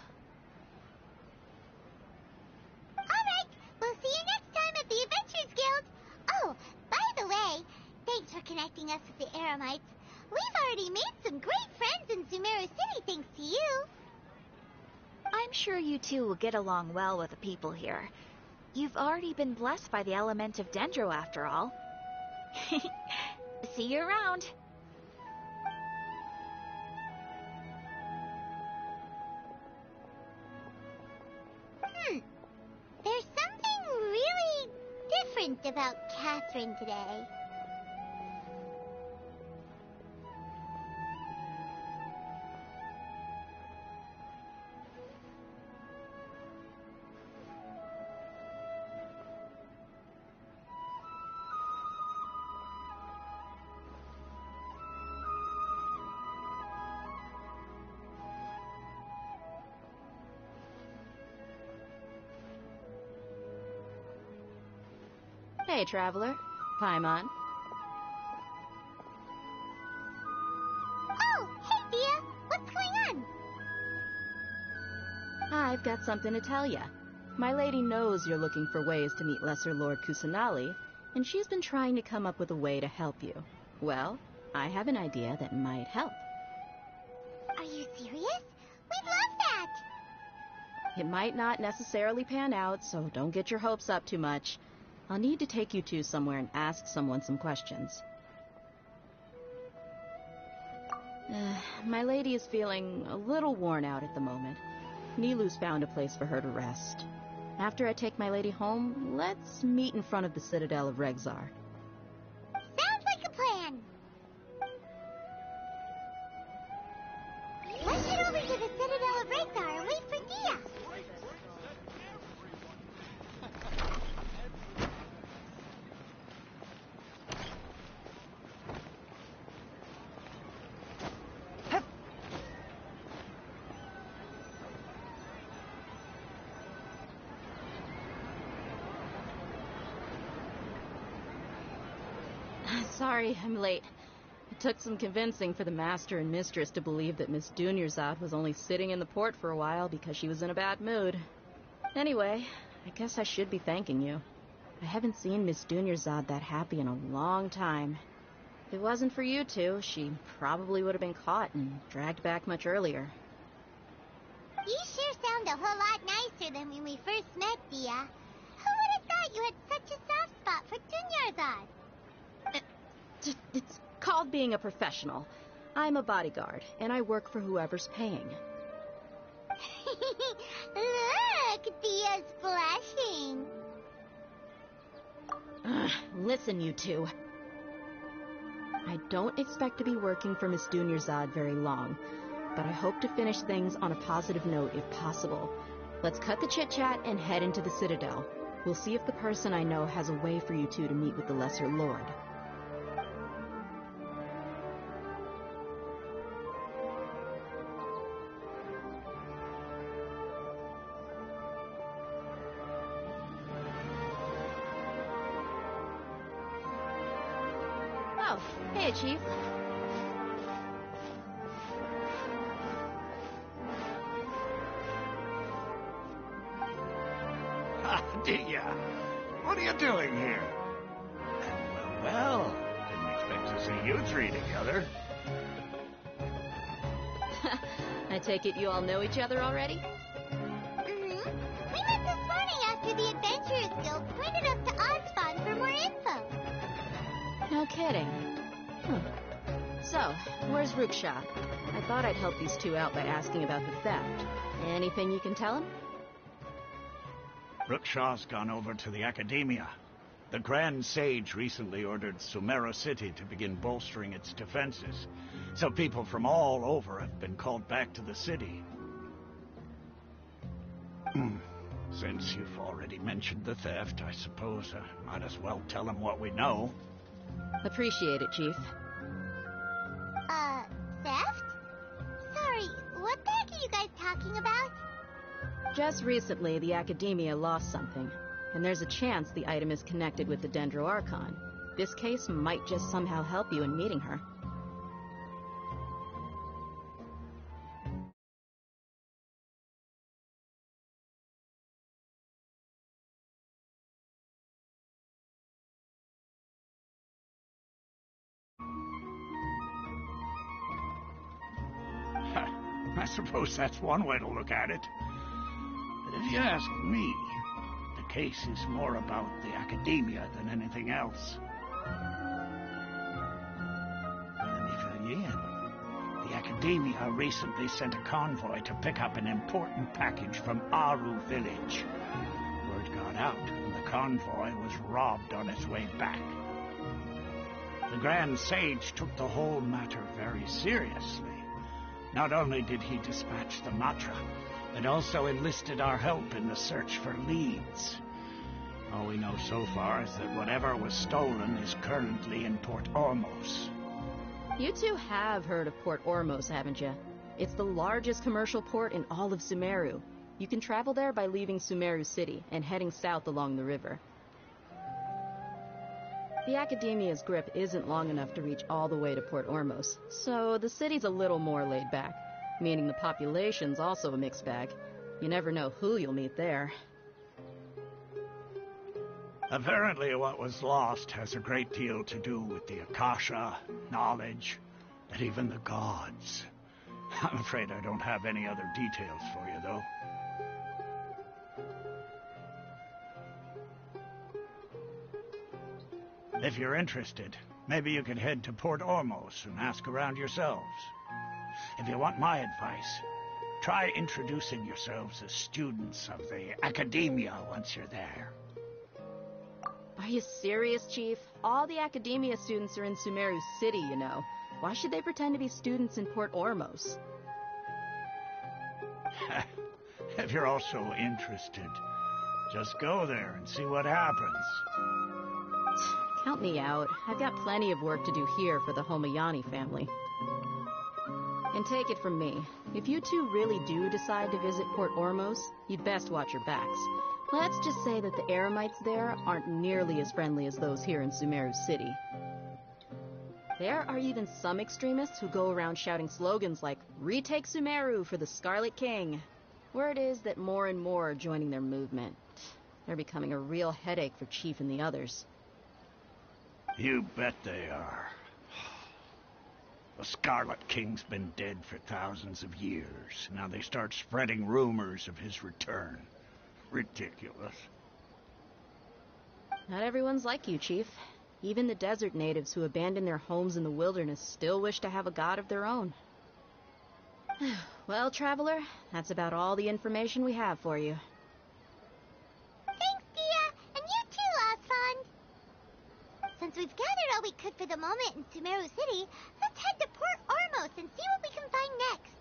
Alright, we'll see you next time at the Adventurers Guild. Oh, by the way, thanks for connecting us with the Eremites. We've already made some great friends in Sumeru City thanks to you. I'm sure you two will get along well with the people here. You've already been blessed by the element of Dendro after all. See you around. There's something really different about Catherine today. Hey, Traveler. Paimon. Oh, hey, Thea. What's going on? I've got something to tell ya. My lady knows you're looking for ways to meet Lesser Lord Kusanali, and she's been trying to come up with a way to help you. Well, I have an idea that might help. Are you serious? We'd love that. It might not necessarily pan out, so don't get your hopes up too much. I'll need to take you two somewhere and ask someone some questions. My lady is feeling a little worn out at the moment. Nilu's found a place for her to rest. After I take my lady home, let's meet in front of the Citadel of Regzar. Sounds like a plan. Let's head over to the Citadel of Regzar and wait for Dia. Sorry, I'm late. It took some convincing for the master and mistress to believe that Miss Dunyarzad was only sitting in the port for a while because she was in a bad mood. Anyway, I guess I should be thanking you. I haven't seen Miss Dunyarzad that happy in a long time. If it wasn't for you two, she probably would have been caught and dragged back much earlier. You sure sound a whole lot nicer than when we first met, Dia. Who would have thought you had such a soft spot for Dunyarzad? It's called being a professional. I'm a bodyguard, and I work for whoever's paying. Look, Dia's blushing. Listen, you two. I don't expect to be working for Miss Dunyarzad very long, but I hope to finish things on a positive note if possible. Let's cut the chit-chat and head into the Citadel. We'll see if the person I know has a way for you two to meet with the Lesser Lord. Oh, hey, Chief. Dia, what are you doing here? Well, didn't expect to see you three together. I take it you all know each other already? Mm-hmm. We met this morning after the Adventurers Guild pointed us to Osbon for more info. No kidding. So, where's Rookshaw? I thought I'd help these two out by asking about the theft. Anything you can tell him? Rookshaw's gone over to the Academia. The Grand Sage recently ordered Sumeru City to begin bolstering its defenses, so people from all over have been called back to the city. Since you've already mentioned the theft, I suppose I might as well tell them what we know. Appreciate it, Chief. Theft? Sorry, what the heck are you guys talking about? Just recently, the Academia lost something, and there's a chance the item is connected with the Dendro Archon. This case might just somehow help you in meeting her. I suppose that's one way to look at it. But if you ask me, the case is more about the Academia than anything else. Let me fill you in. The Academia recently sent a convoy to pick up an important package from Aru village. Word got out, and the convoy was robbed on its way back. The Grand Sage took the whole matter very seriously. Not only did he dispatch the Matra, but also enlisted our help in the search for leads. All we know so far is that whatever was stolen is currently in Port Ormos. You two have heard of Port Ormos, haven't you? It's the largest commercial port in all of Sumeru. You can travel there by leaving Sumeru City and heading south along the river. The Academia's grip isn't long enough to reach all the way to Port Ormos, so the city's a little more laid back, meaning the population's also a mixed bag. You never know who you'll meet there. Apparently what was lost has a great deal to do with the Akasha, knowledge, and even the gods. I'm afraid I don't have any other details for you, though. If you're interested, maybe you could head to Port Ormos and ask around yourselves. If you want my advice, try introducing yourselves as students of the Academia once you're there. Are you serious, Chief? All the Academia students are in Sumeru City, you know. Why should they pretend to be students in Port Ormos? If you're all so interested, just go there and see what happens. Count me out. I've got plenty of work to do here for the Homayani family. And take it from me, if you two really do decide to visit Port Ormos, you'd best watch your backs. Let's just say that the Eremites there aren't nearly as friendly as those here in Sumeru City. There are even some extremists who go around shouting slogans like, "Retake Sumeru for the Scarlet King." Word is that more and more are joining their movement. They're becoming a real headache for Chief and the others. You bet they are. The Scarlet King's been dead for thousands of years. Now they start spreading rumors of his return. Ridiculous. Not everyone's like you, Chief. Even the desert natives who abandoned their homes in the wilderness still wish to have a god of their own. Well, Traveler, that's about all the information we have for you. Thanks, Dia, and you too, Asfand. Since we've gathered all we could for the moment in Sumeru City, let's head to Port Ormos and see what we can find next.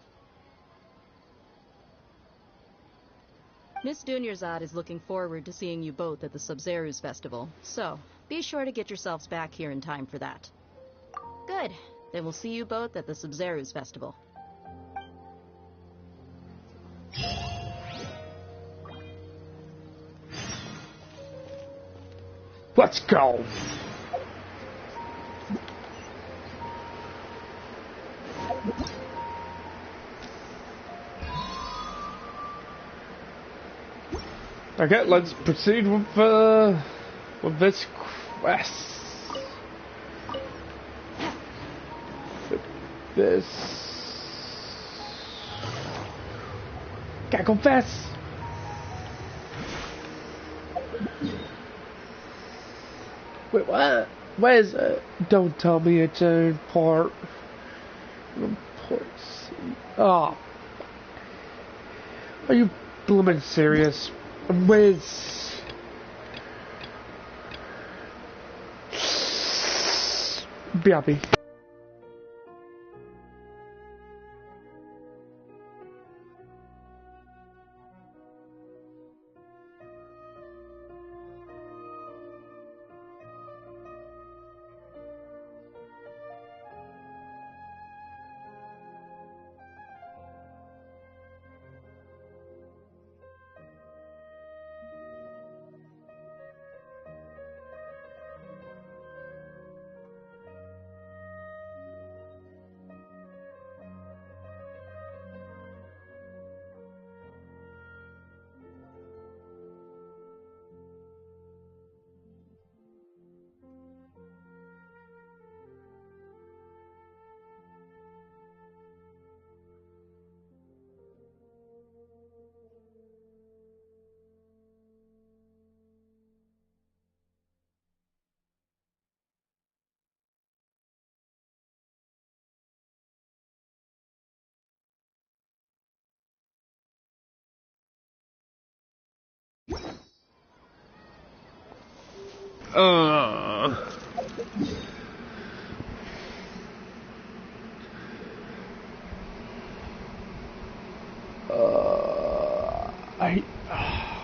Miss Dunyarzad is looking forward to seeing you both at the Sub-Zeru's festival, so be sure to get yourselves back here in time for that. Good. Then we'll see you both at the Sub-Zeru's festival. Let's go! Okay, let's proceed with this quest. This. Gotta go fast. Wait, what? Where is it? Don't tell me it's in Port C. Oh. Are you blooming serious? Where's... Be happy.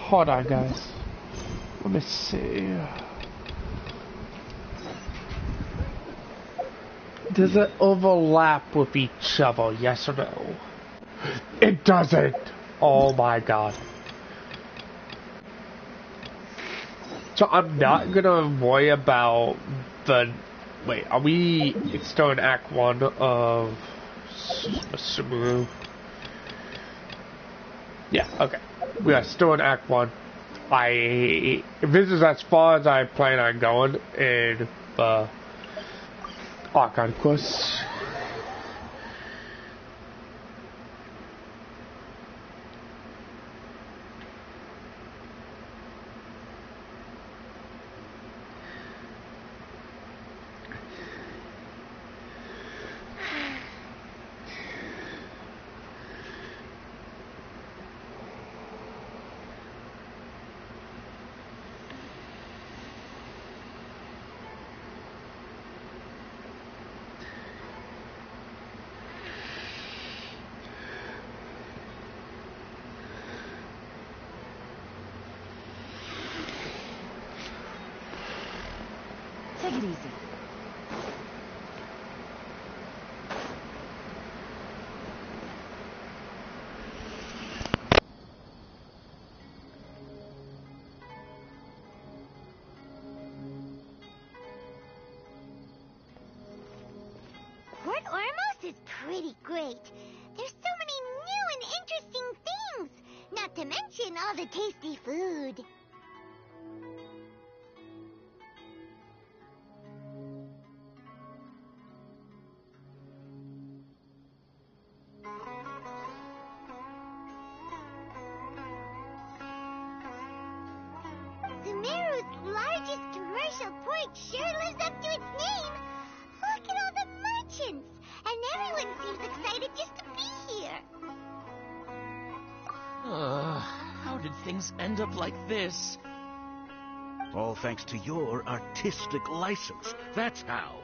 Hold on, guys. Let me see. Does it overlap with each other? Yes or no? It doesn't. Oh my god. So I'm not gonna worry about the... Wait, are we still in Act 1 of Sumeru? Yeah, okay. We are still in Act 1. This is as far as I plan on going in the Archon quest. Take it easy. pretty great. There's so many new and interesting things, not to mention all the tasty food. Sumeru's largest commercial port sure lives up to its name. Look at all the merchants, and everyone seems excited just to be here. How did things end up like this? All thanks to your artistic license. That's how.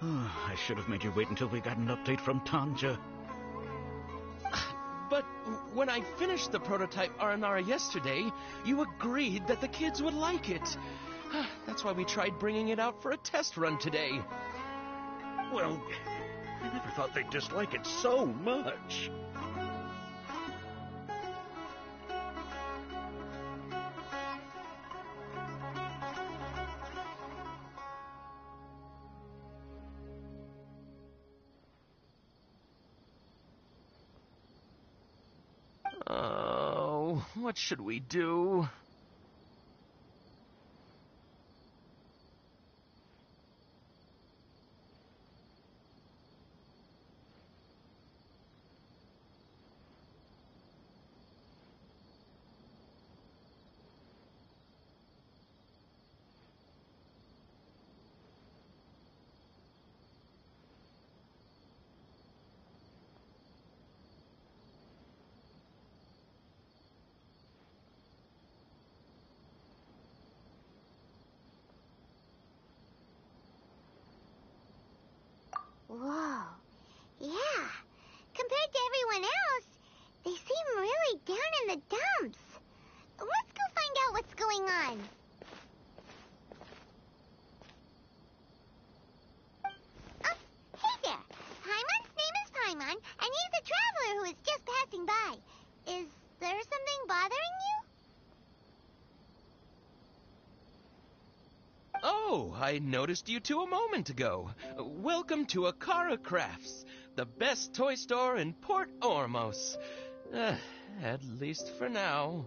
I should have made you wait until we got an update from Tanja. But when I finished the prototype Aranara yesterday, you agreed that the kids would like it. That's why we tried bringing it out for a test run today. Well, I never thought they'd dislike it so much. Oh, what should we do? Whoa. Yeah. Compared to everyone else, they seem really down in the dumps. Let's go find out what's going on. Oh, hey there. Paimon's name is Paimon, and he's a traveler who is just passing by. Is there something bothering you? Oh, I noticed you two a moment ago. Welcome to Akara Crafts, the best toy store in Port Ormos. At least for now.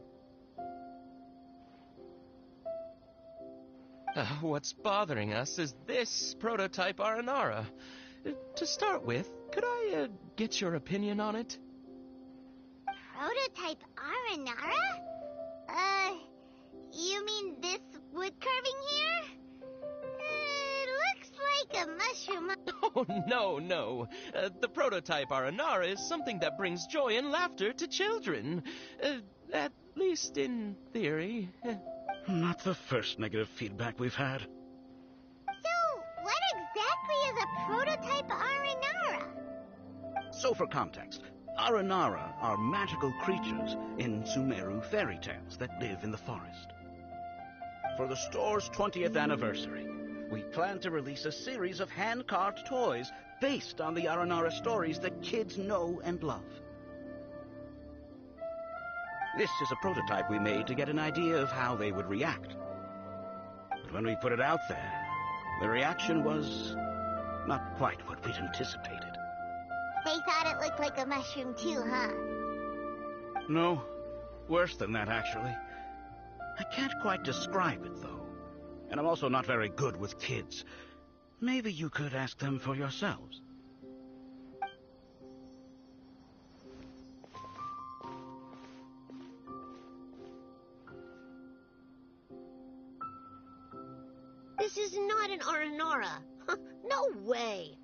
What's bothering us is this prototype Aranara. To start with, could I get your opinion on it? Prototype Aranara? You mean this wood carving here? It looks like a mushroom. Oh, no. The prototype Aranara is something that brings joy and laughter to children. At least in theory. Not the first negative feedback we've had. So, what exactly is a prototype Aranara? So for context, Aranara are magical creatures in Sumeru fairy tales that live in the forest. For the store's 20th anniversary, we plan to release a series of hand-carved toys based on the Aranara stories that kids know and love. This is a prototype we made to get an idea of how they would react. But when we put it out there, the reaction was not quite what we'd anticipated. They thought it looked like a mushroom too, huh? No, worse than that, actually. I can't quite describe it, though. And I'm also not very good with kids. Maybe you could ask them for yourselves. This is not an Aranara. No way.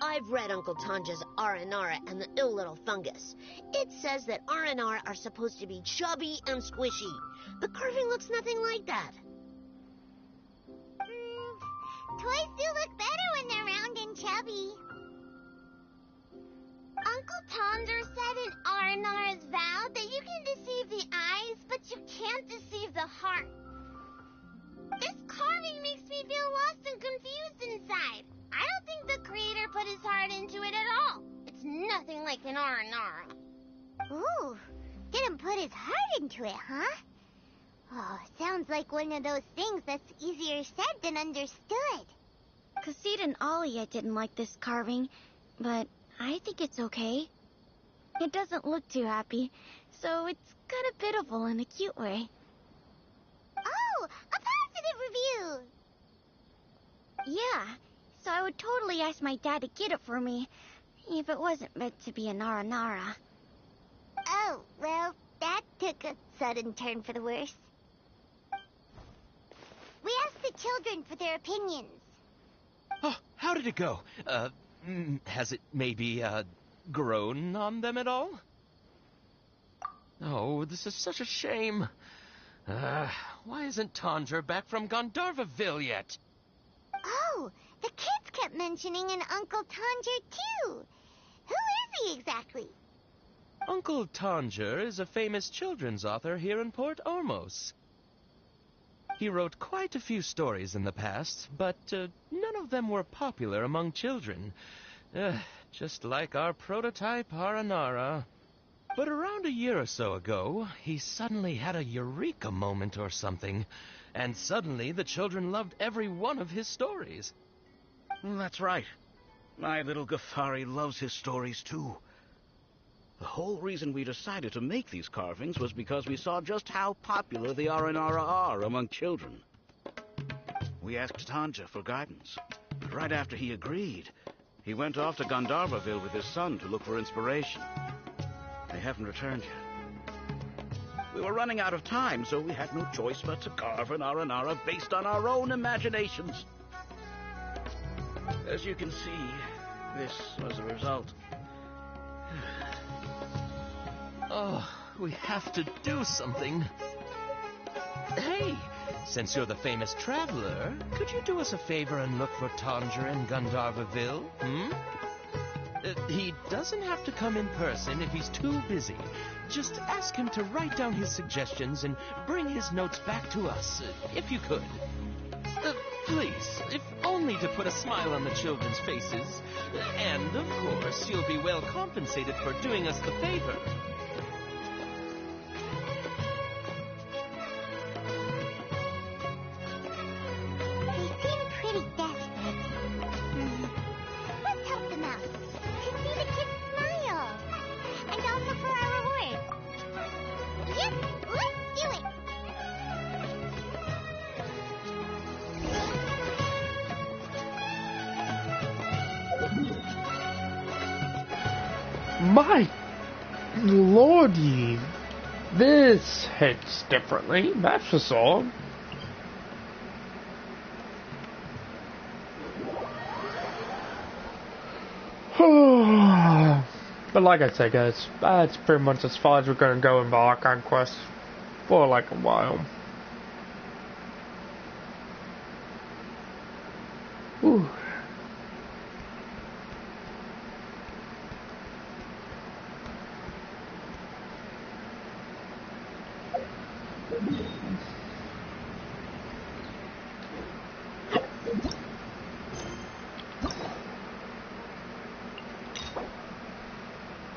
I've read Uncle Tanja's Aranara and the Ill Little Fungus. It says that Aranara are supposed to be chubby and squishy. The carving looks nothing like that. Toys do look better when they're round and chubby. Uncle Tonder said in Aranara's vow that you can deceive the eyes, but you can't deceive the heart. This carving makes me feel lost and confused inside. I don't think the creator put his heart into it at all. It's nothing like an Aranara. Ooh, didn't put his heart into it, huh? Oh, sounds like one of those things that's easier said than understood. Cassid and Alia didn't like this carving, but I think it's okay. It doesn't look too happy, so it's kind of pitiful in a cute way. Oh, a positive review! Yeah, so I would totally ask my dad to get it for me, if it wasn't meant to be a Nara Nara. Oh, well, that took a sudden turn for the worse. We asked the children for their opinions. Oh, how did it go? Has it maybe, grown on them at all? Oh, this is such a shame. Why isn't Tondra back from Gandharvaville yet? Oh, the kids kept mentioning an Uncle Tanger, too. Who is he exactly? Uncle Tanger is a famous children's author here in Port Ormos. He wrote quite a few stories in the past, but none of them were popular among children. Just like our prototype Aranara. But around a year or so ago, he suddenly had a eureka moment or something, and suddenly the children loved every one of his stories. That's right. My little Ghaffari loves his stories too. The whole reason we decided to make these carvings was because we saw just how popular the Aranara are among children. We asked Tanja for guidance. Right after he agreed, he went off to Gandharvaville with his son to look for inspiration. They haven't returned yet. We were running out of time, so we had no choice but to carve an Aranara based on our own imaginations. As you can see, this was the result. Oh, we have to do something. Hey, since you're the famous traveler, could you do us a favor and look for Tanger in Gandharvaville, He doesn't have to come in person if he's too busy. Just ask him to write down his suggestions and bring his notes back to us, if you could. Please, if only to put a smile on the children's faces. And, of course, you'll be well compensated for doing us the favor. My lordy, this hits differently, that's for sure. But like I said, guys, that's pretty much as far as we're gonna go in the Archon quest for like a while. Whew.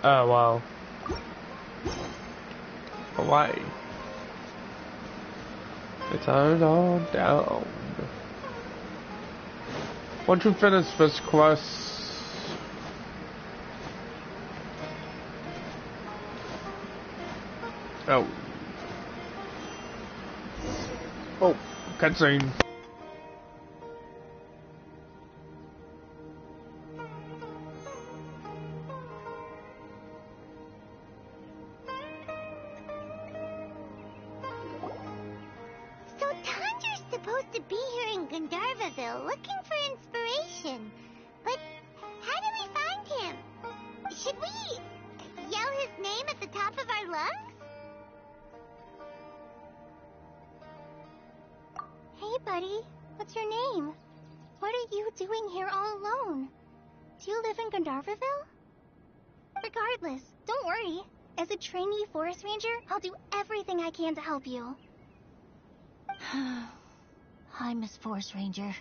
Oh wow. Away. It's all down. Once you finish this quest, oh, cutscene. So Tanger's supposed to be here in Gandharvaville looking for inspiration. But how do we find him? Should we yell his name at the top of our lungs? Hey, buddy. What's your name? What are you doing here all alone? Do you live in Gandharvaville? Regardless, don't worry. As a trainee forest ranger, I'll do everything I can to help you. Hi, Miss Forest Ranger.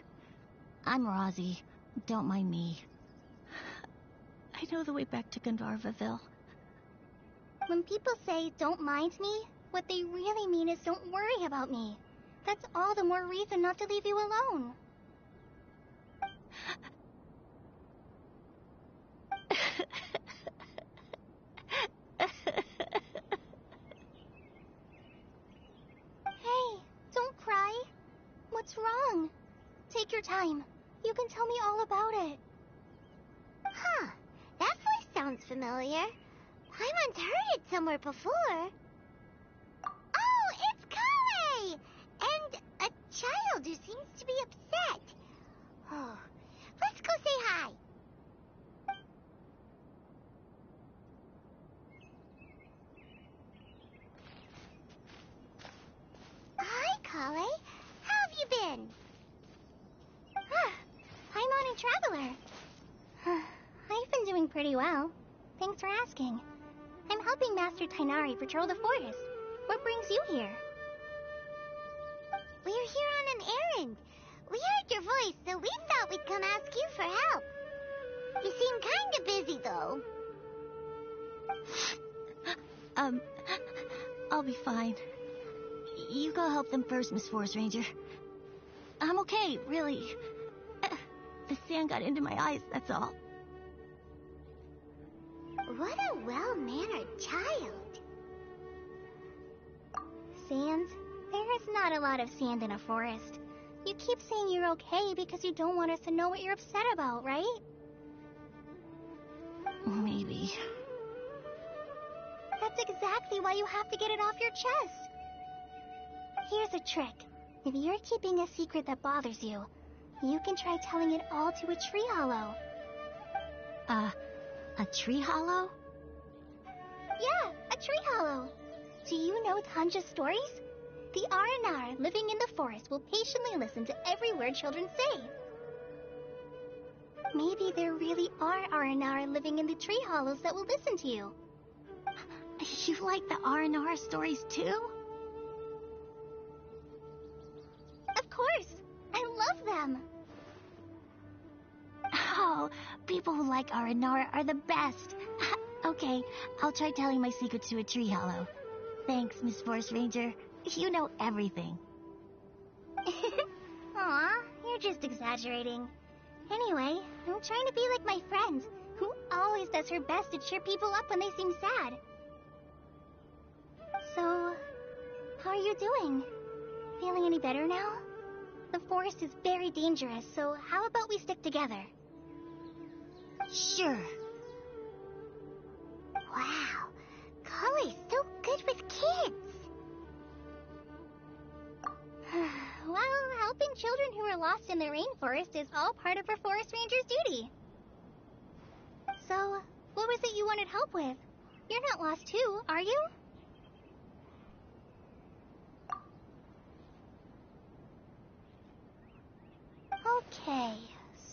I'm Rozzy. Don't mind me. I know the way back to Gandharvaville. When people say, don't mind me, what they really mean is don't worry about me. That's all the more reason not to leave you alone. What's wrong? Take your time. You can tell me all about it. Huh. That voice sounds familiar. Paimon's heard it somewhere before. Oh, it's Kale! And a child who seems to be upset. Oh, let's go say hi. Hi, Kale. How have you been? Paimon and Traveler. I've been doing pretty well. Thanks for asking. I'm helping Master Tainari patrol the forest. What brings you here? We're here on an errand. We heard your voice, so we thought we'd come ask you for help. You seem kinda busy, though. I'll be fine. You go help them first, Miss Forest Ranger. I'm okay, really. The sand got into my eyes, that's all. What a well-mannered child. Sand? There is not a lot of sand in a forest. You keep saying you're okay because you don't want us to know what you're upset about, right? Maybe. That's exactly why you have to get it off your chest. Here's a trick. If you're keeping a secret that bothers you, you can try telling it all to a tree hollow. A tree hollow? Yeah, a tree hollow. Do you know Tanja's stories? The Aranar living in the forest will patiently listen to every word children say. Maybe there really are Aranar living in the tree hollows that will listen to you. You like the R&R stories too? Of course! I love them! Oh, people who like R&R are the best. Okay, I'll try telling my secret to a tree hollow. Thanks, Miss Forest Ranger. You know everything. Aw, you're just exaggerating. Anyway, I'm trying to be like my friend, who always does her best to cheer people up when they seem sad. So, how are you doing? Feeling any better now? The forest is very dangerous, so how about we stick together? Sure. Wow, Kale's so good with kids. Well, helping children who are lost in the rainforest is all part of a forest ranger's duty. So, what was it you wanted help with? You're not lost too, are you? Okay,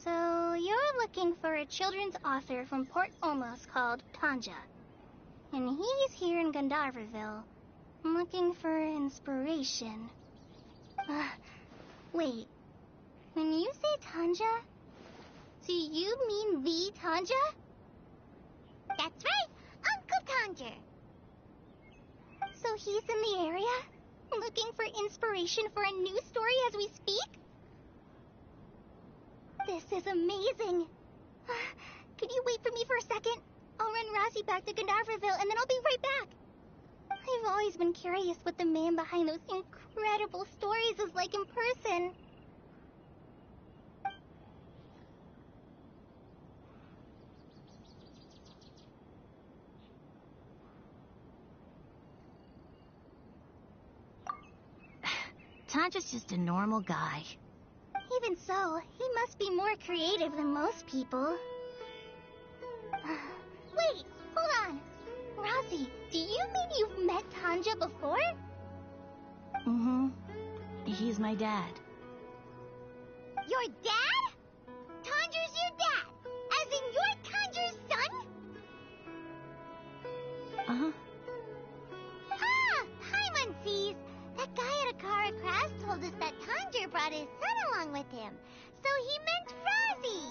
so you're looking for a children's author from Port Olmos called Tanja. And he's here in Gandharville, looking for inspiration. Wait, when you say Tanja, do you mean the Tanja? That's right, Uncle Tanja. So he's in the area, looking for inspiration for a new story as we speak? This is amazing. Could you wait for me for a second? I'll run Razzie back to Gandharville and then I'll be right back. I've always been curious what the man behind those incredible stories is like in person. Tanja's just a normal guy. Even so, he must be more creative than most people. Wait, hold on. Razzie, do you mean you've met Tanja before? Mm-hmm. He's my dad. Your dad? Tanja's your dad? As in you're Tanja's son? Uh-huh. Ah! Paimon sees! That guy at Akara Crash told us that Tanja brought his son along with him. So he meant Razzie!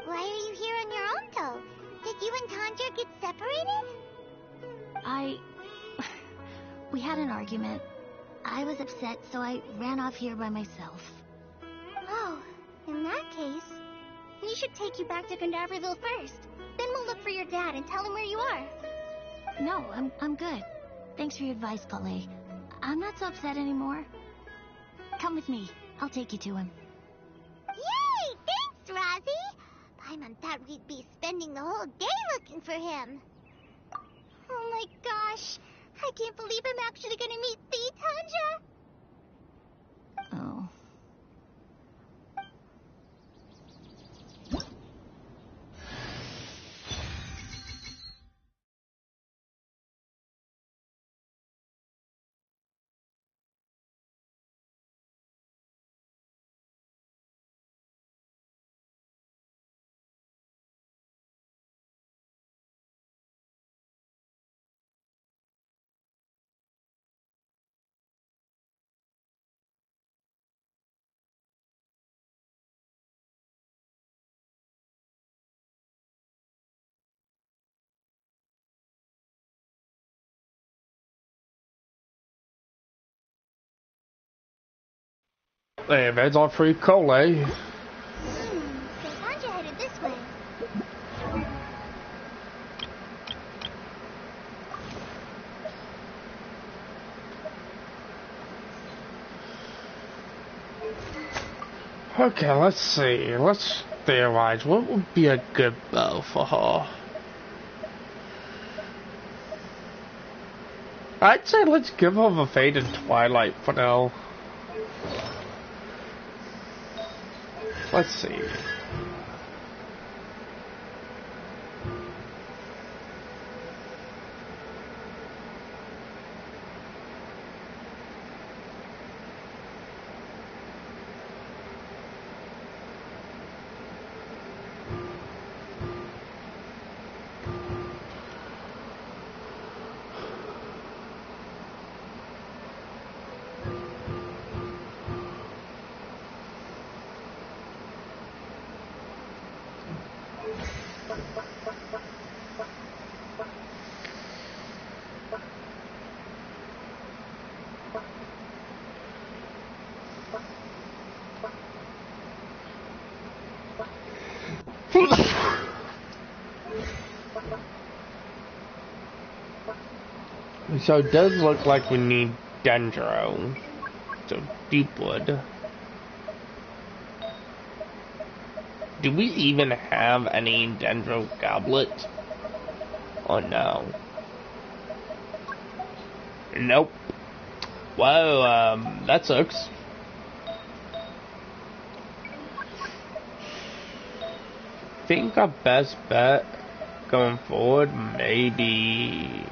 Why are you here on your own, though? Did you and Tanja get separated? We had an argument. I was upset, so I ran off here by myself. Oh, in that case, we should take you back to Gandharville first. Then we'll look for your dad and tell him where you are. No, I'm good. Thanks for your advice, Kale. I'm not so upset anymore. Come with with me. I'll take you to him. Yay! Thanks, Rosie! Paimon thought we'd be spending the whole day looking for him. Oh my gosh! I can't believe I'm actually gonna meet the Tanja! Oh. Hey, man's on free coal, eh? So Tanja headed this way. Okay, let's see. Let's theorize. What would be a good bow for her? I'd say let's give her the Fade and Twilight for now. Let's see. So it does look like we need Dendro. So Deepwood. Do we even have any Dendro Goblet? Oh no. Nope. Whoa, that sucks. Think our best bet going forward, maybe.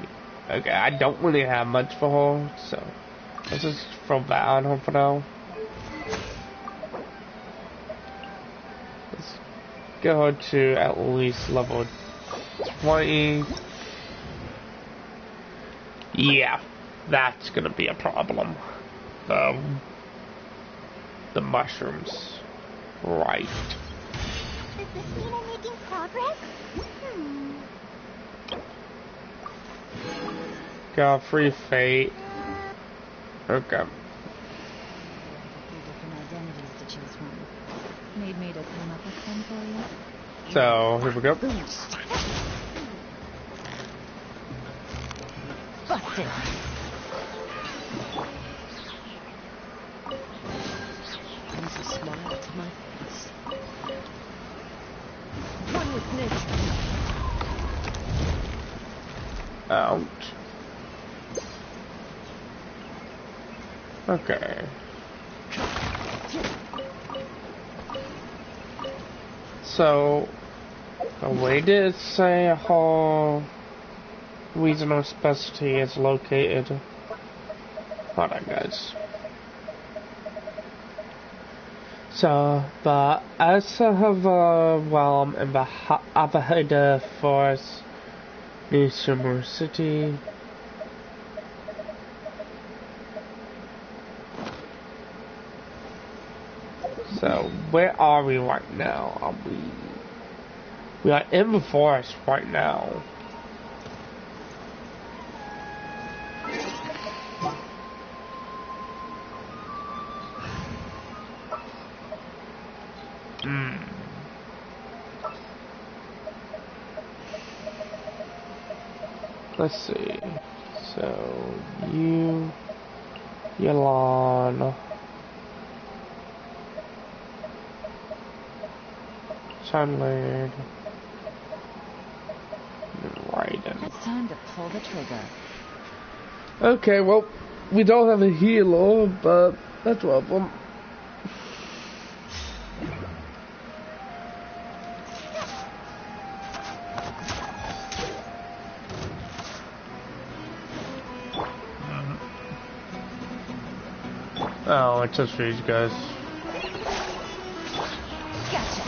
Okay, I don't really have much for her, so let's just throw that on her for now. Let's get her to at least level 20. Yeah, that's gonna be a problem. The mushrooms. Right. Does this mean I'm making progress? Got free fate. Okay. Different identities to choose from. Need me to come up with them for you? So, here we go. Busted. Brings a smile to my face. One with nature. Ouch. Okay. So, where did it say how regional specialty is located? Hold on, guys. So, the Asahava realm in the Abahida forest near Summer City. So, where are we right now? We are in the forest right now. Let's see. So, Yulon. Turn lead. Raiden. It's time to pull the trigger. Okay, well, we don't have a healer, but that's one of them. Oh, it's just these guys. Gotcha.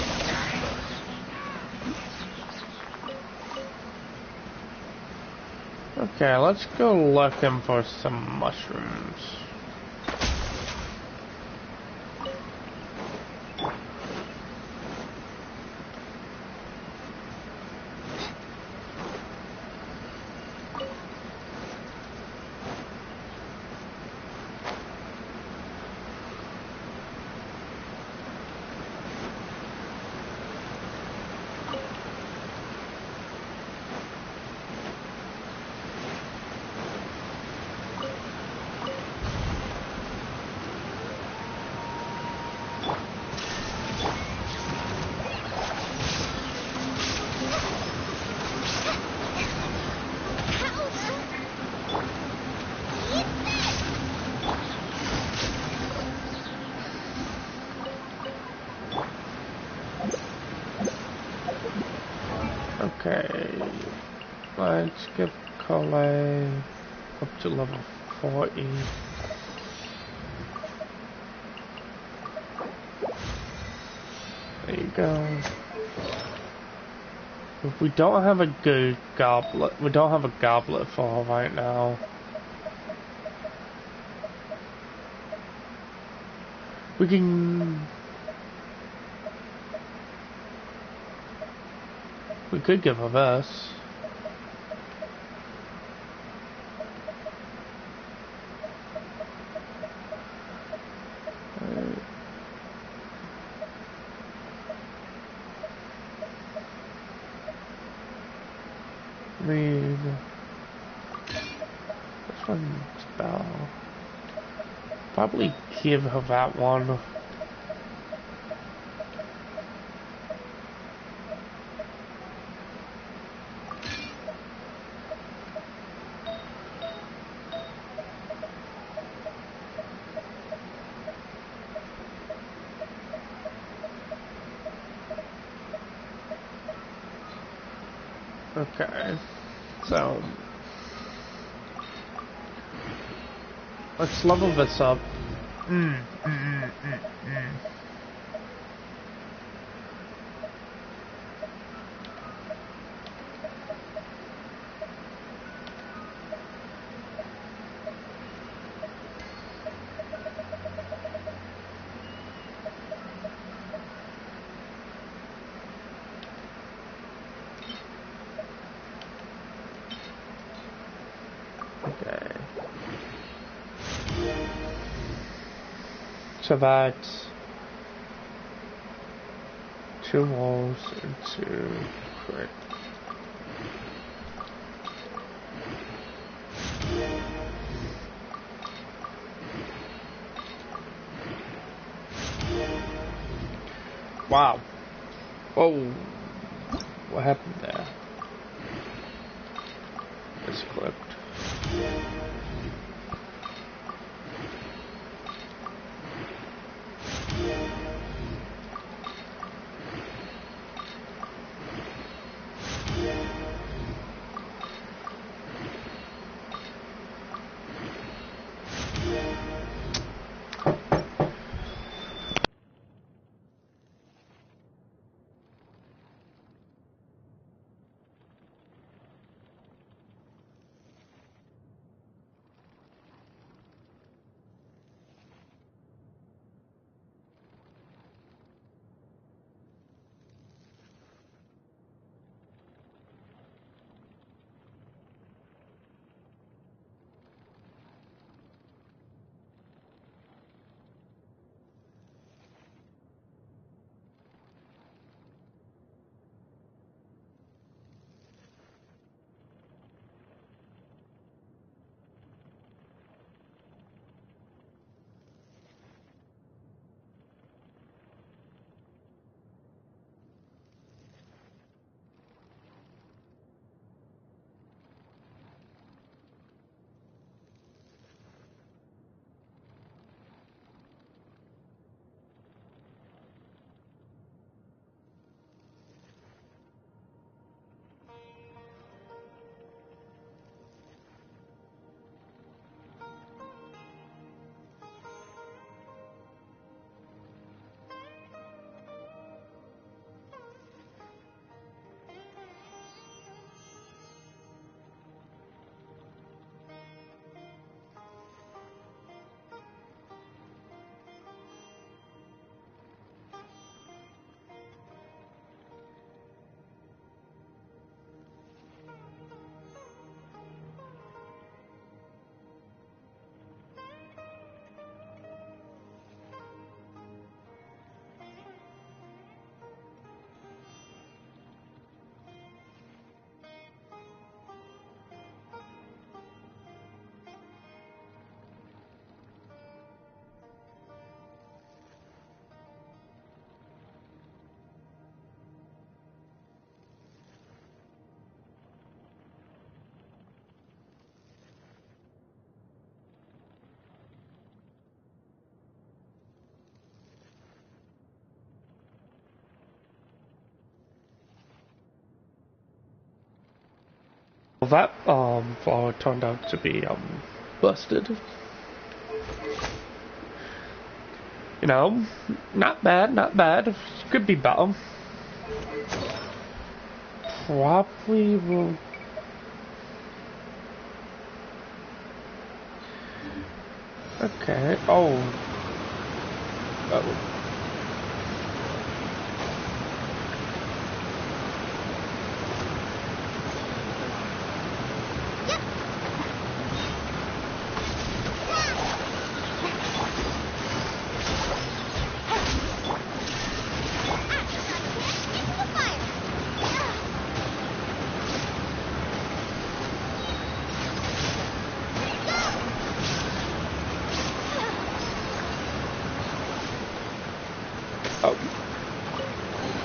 Okay, let's go looking for some mushrooms. Okay, let's get Colette up to level 40. There you go. If we don't have a good goblet, we don't have a goblet for her right now. We can... We could give her this. Read this one spell. Probably give her that one. Okay, so let's level this up. Okay. So that's 2 walls and 2 crit. Wow. Whoa. What happened there? It's clipped. Well, that flower turned out to be busted. You know, not bad, not bad. Could be better. Probably will. Okay. Oh. Oh.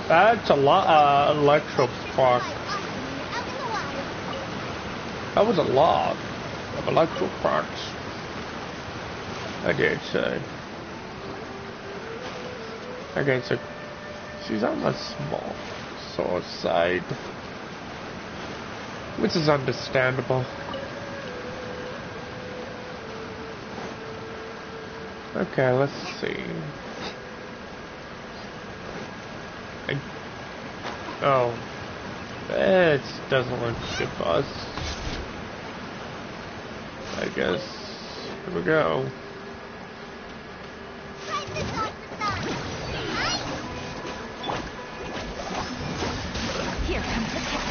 That's a lot of electro spark. That was a lot of electro sparks. I did say. Okay, so she's on the small source side, which is understandable. Okay, let's see. Oh, it doesn't look good for us. I guess. Here we go. Here comes the cat.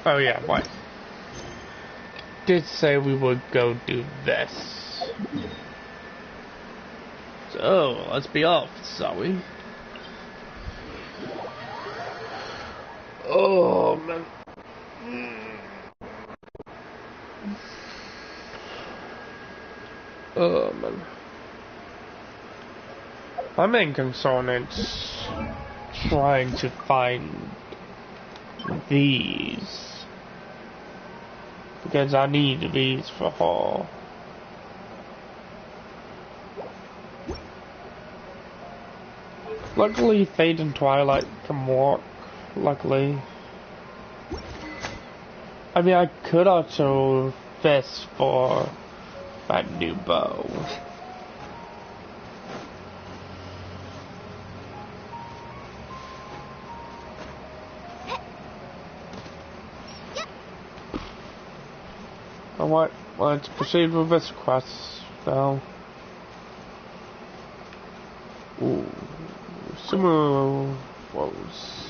Oh yeah, what? Did say we would go do this. So, let's be off, shall we? Oh, man. Oh, man. My main concern is trying to find these. Because I need these for her. Luckily, Fade and Twilight can work. Luckily. I mean, I could also fist for that new bow. Alright, let's proceed with this quest now. Ooh, similar woes.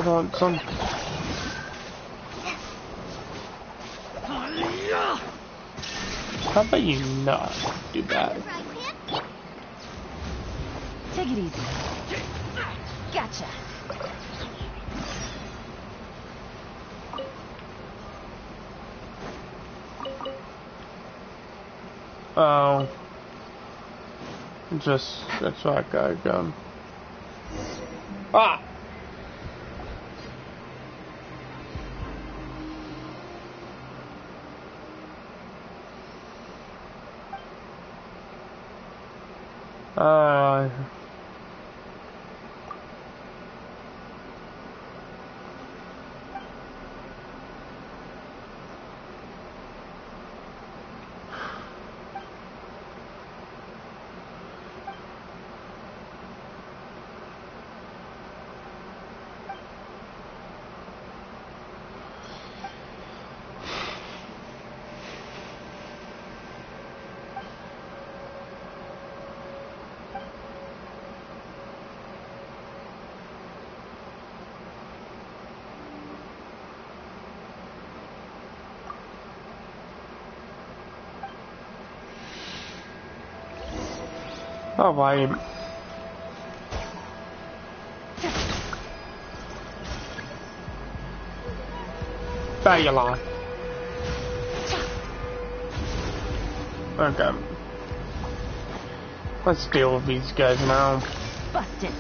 want some. How about you not do that? Take it easy. Gotcha. Oh. That's why I got a gun. Ah! Oh, why? There you lie. Okay. Let's deal with these guys now. Busted.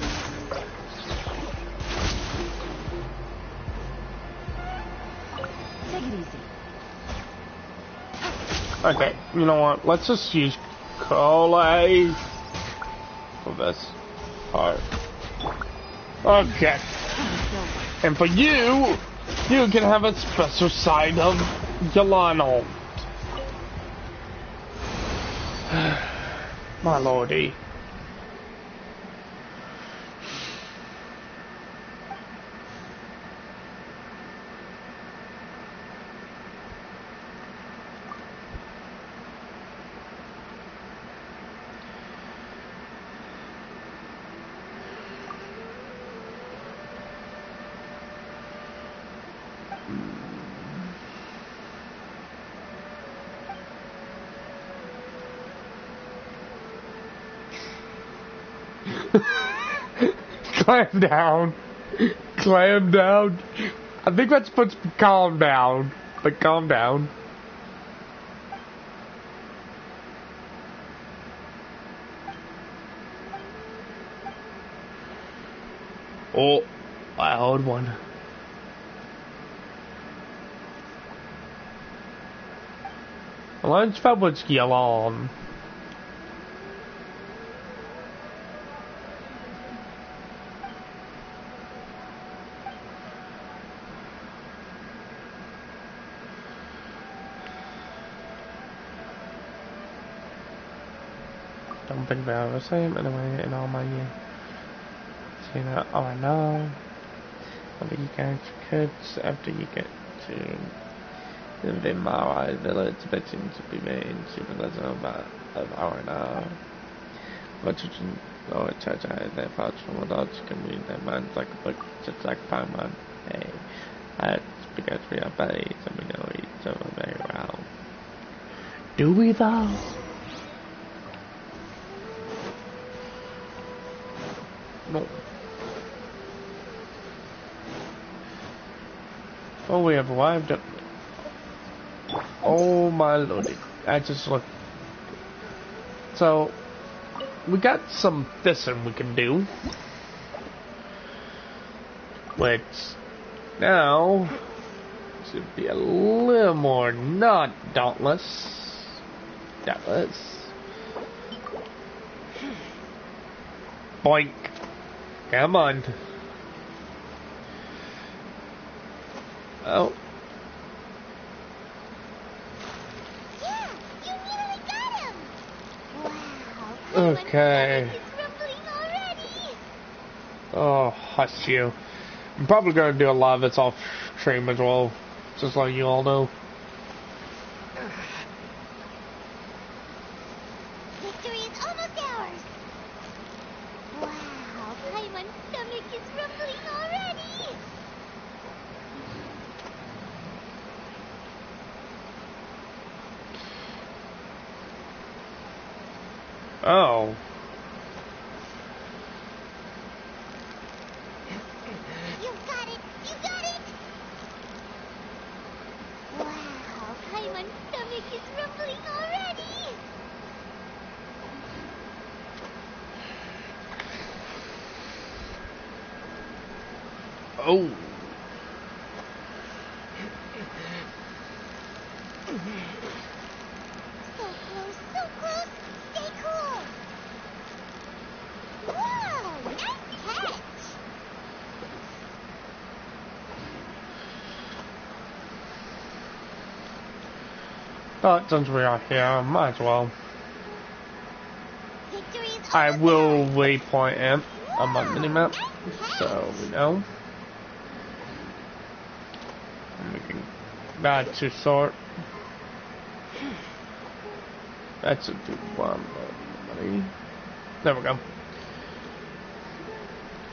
Take it easy. Okay, you know what? Let's just use Cole for this part. Okay. And for you, you can have a special side of Yolano. My lordy. Clam down. Clam down. I think that's supposed to be calm down. But calm down. Oh, I heard one. Lunch fabriczki alarm. Don't think they're the same anyway in all my year. See that? Oh, I know. But you guys kids after you get to the Marai village, betting to be made, even less about an hour now. But you can go to church, their thoughts from adults can read their minds like a book, just like Paimon. Hey, that's because we are buddies and we know each other very well. Do we though? No. Oh, we have arrived at... Oh my lordy. I just looked. So, we got some fishing we can do. Which, now, should be a little more not dauntless. Dauntless. Boink. Come on. Oh. Yeah, you nearly got him. Wow. Okay. Oh, hush you. I'm probably going to do a lot of this off stream as well, just like you all know. Victory is almost ours. Wow, Paimon's stomach is rumbling already. Oh. You got it! You got it! Wow, Paimon's stomach is rumbling already! Oh. So close, so close! Stay cool! Whoa! Nice catch! But since we are here, might as well. Victory is I will waypoint it on my minimap, so we know. And we can add to sort. That's a good one, buddy. There we go.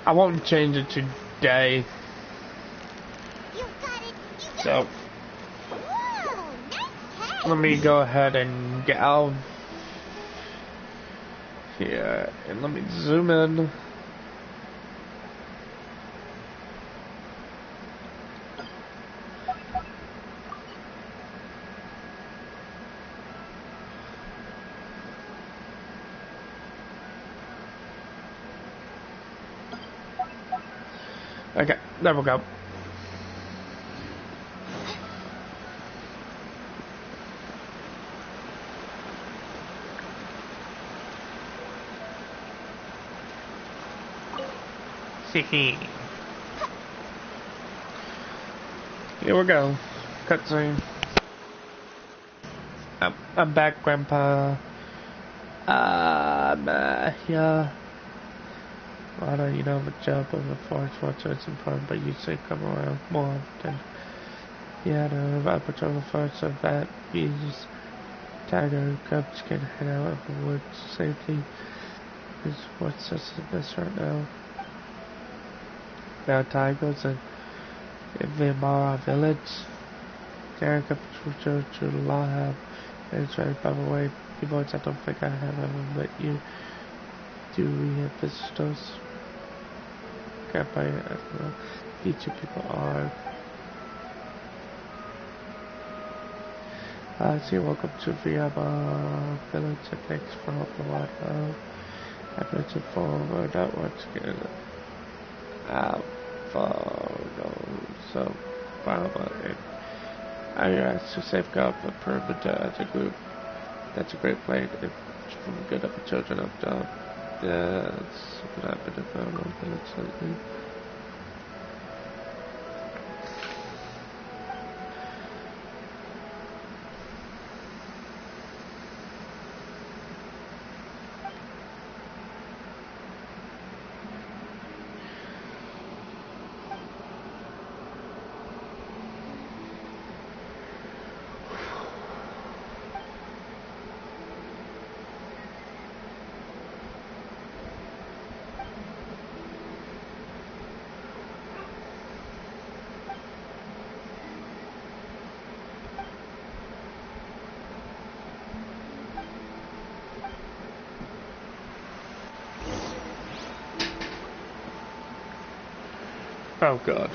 I won't change it to day. So let me go ahead and get out of here and let me zoom in. Okay, there we go. Here we go. Cutscene. I'm back, Grandpa. Yeah. Why don't you know the job of a forest watcher is important, but you say come around more often. Yeah, no, I patrol the forest so that means tiger cubs can head out of the woods. Safety is what's us the best right now. Now tigers in Vimara village. Tiger cubs to the law have. And it's right, by the way, people, I don't think I have ever met you. Do we have visitors? Grandpa, I don't know. You two people are. So welcome to Viyama Village and thanks for helping a lot. I've mentioned forward that once again. So, Viyama and I asked to safeguard the perimeter as a group. That's a great plan. It's from good up the children up down. Yeah, that's what happened in the village lately. Oh god.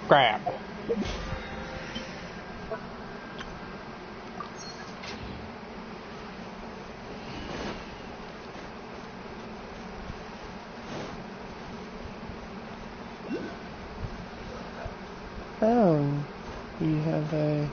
Crap. Oh, you have a...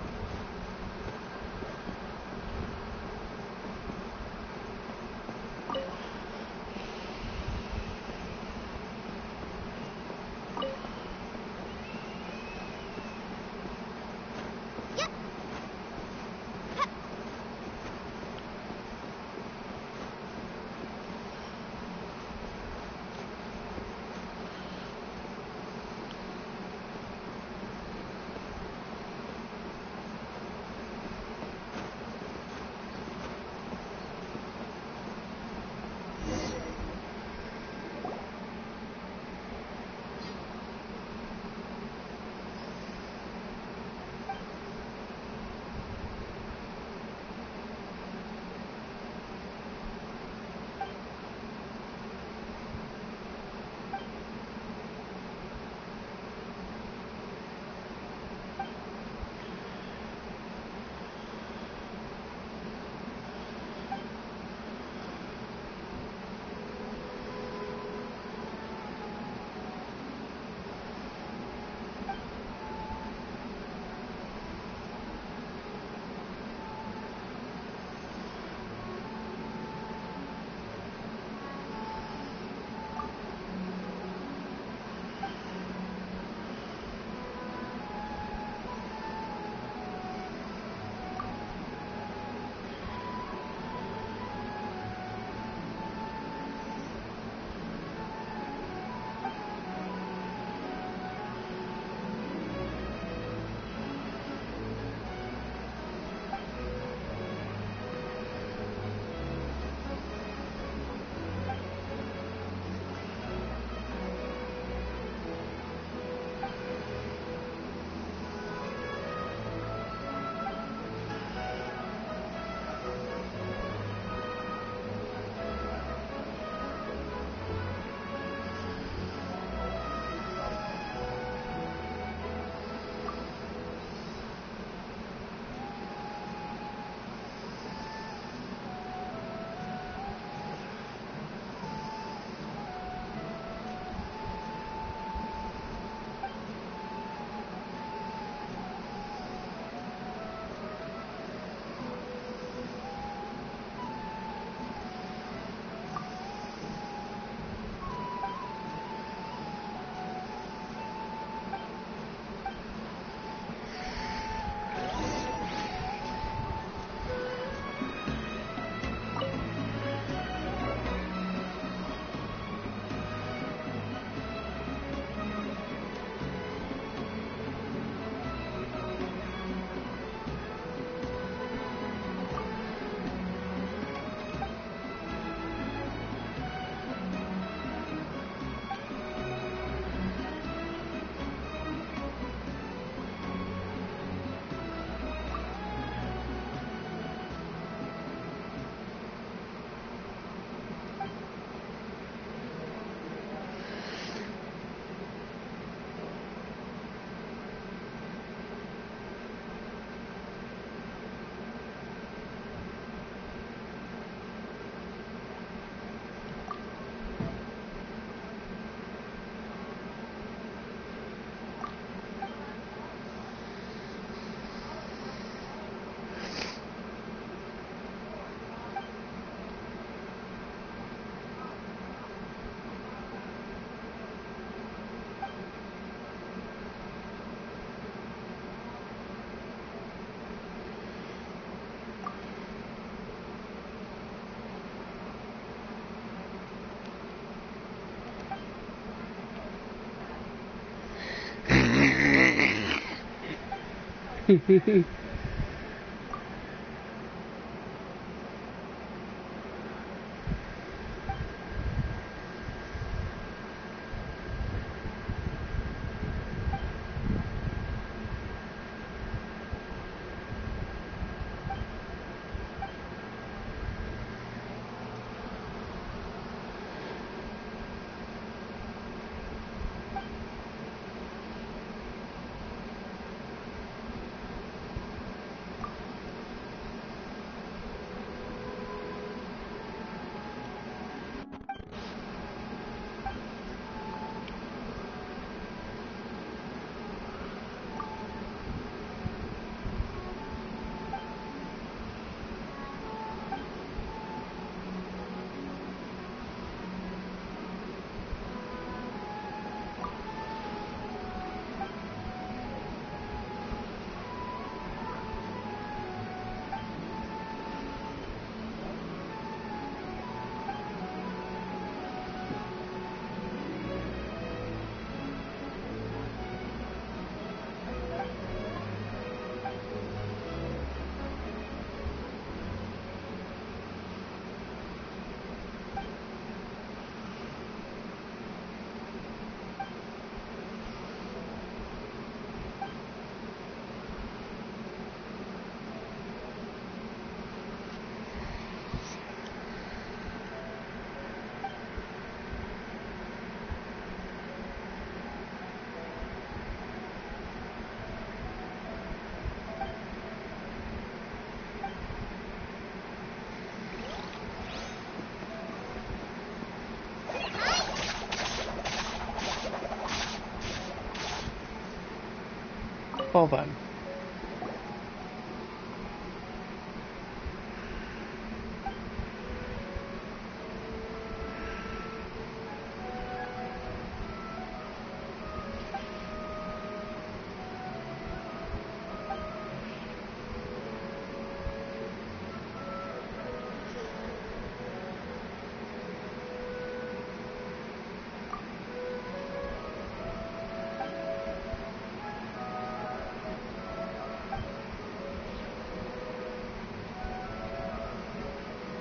Well then.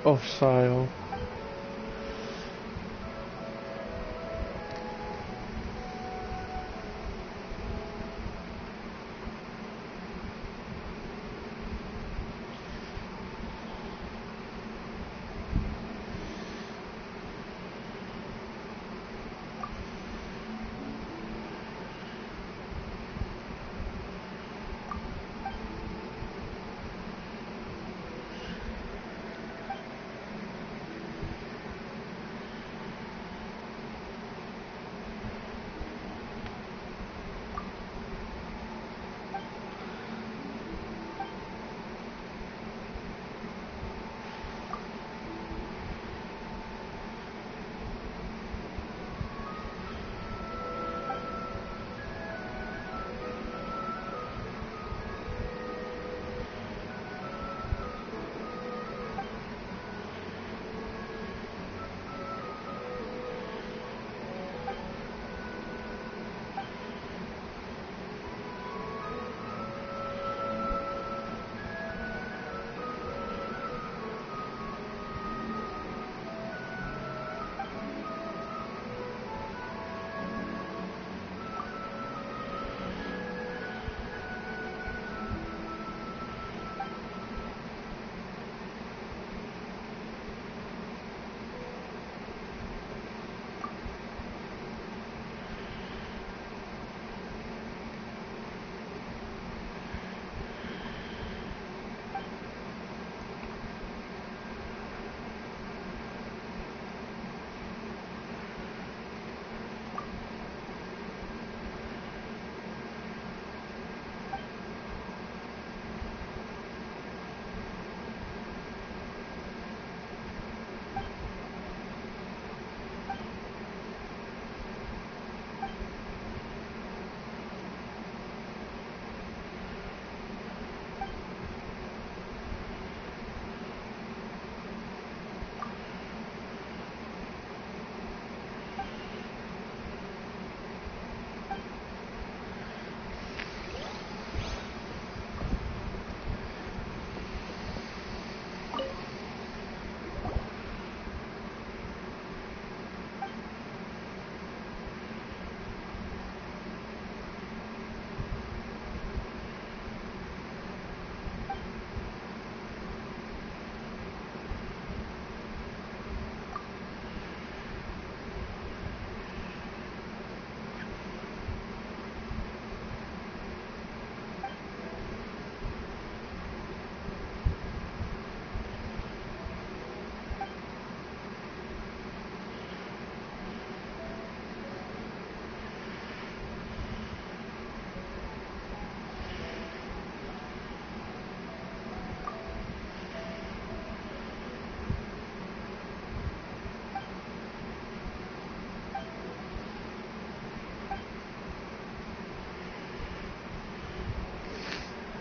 Of sale.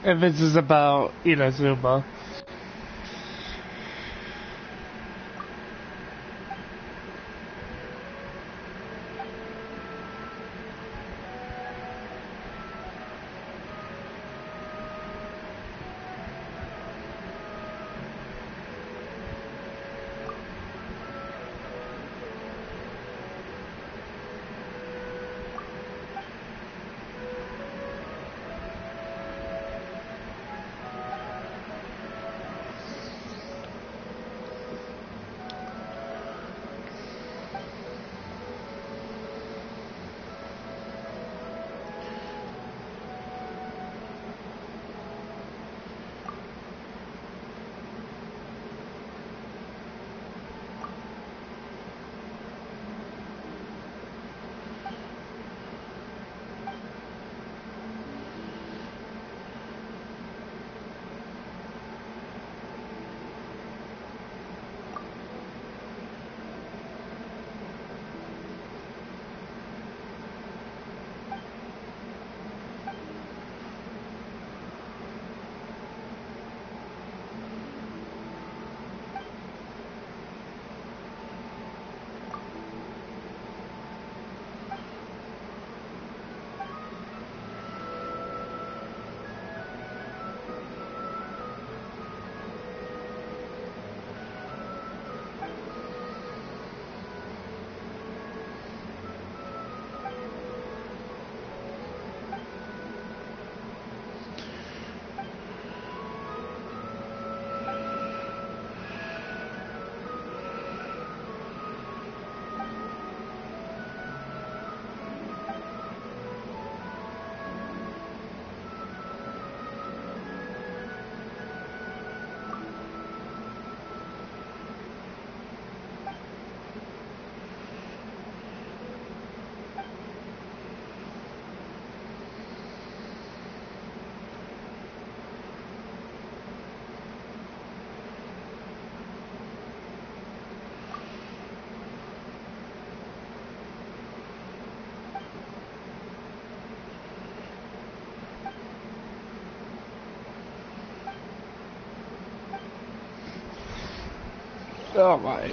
And this is about Inazuma. Alright.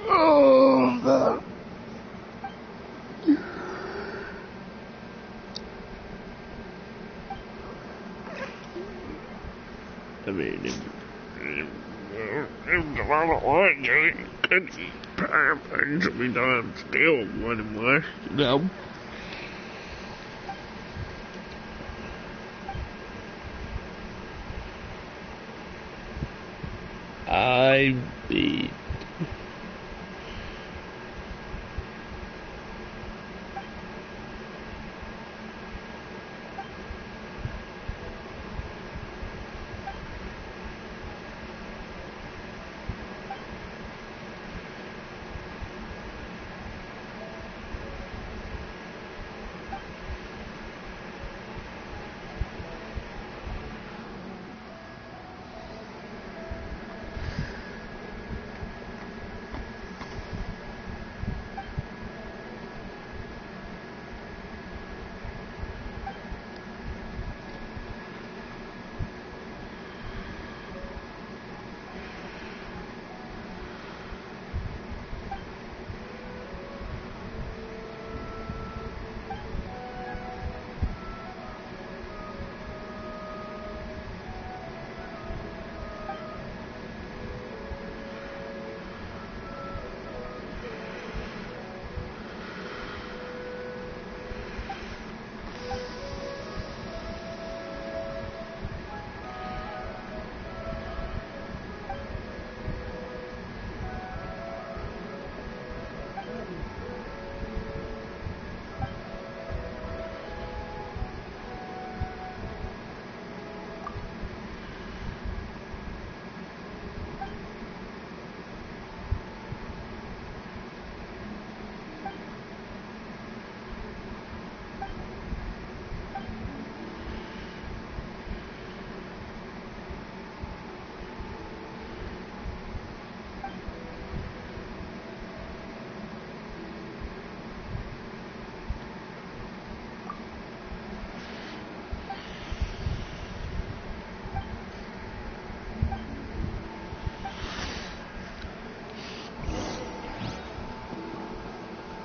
Oh, God. I mean, there's a lot of orange. You could eat paraffin, so we don't have to deal with one anymore, you know? I mean...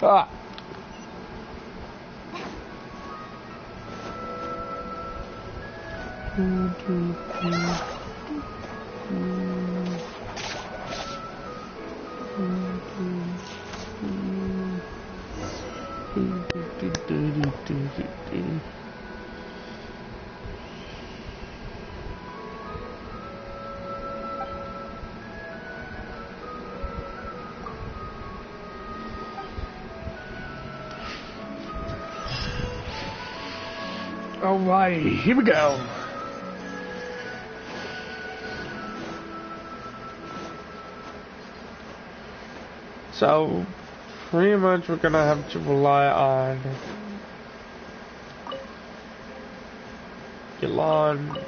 Ah! Alright, here we go. So, pretty much we're gonna have to rely on Yolande.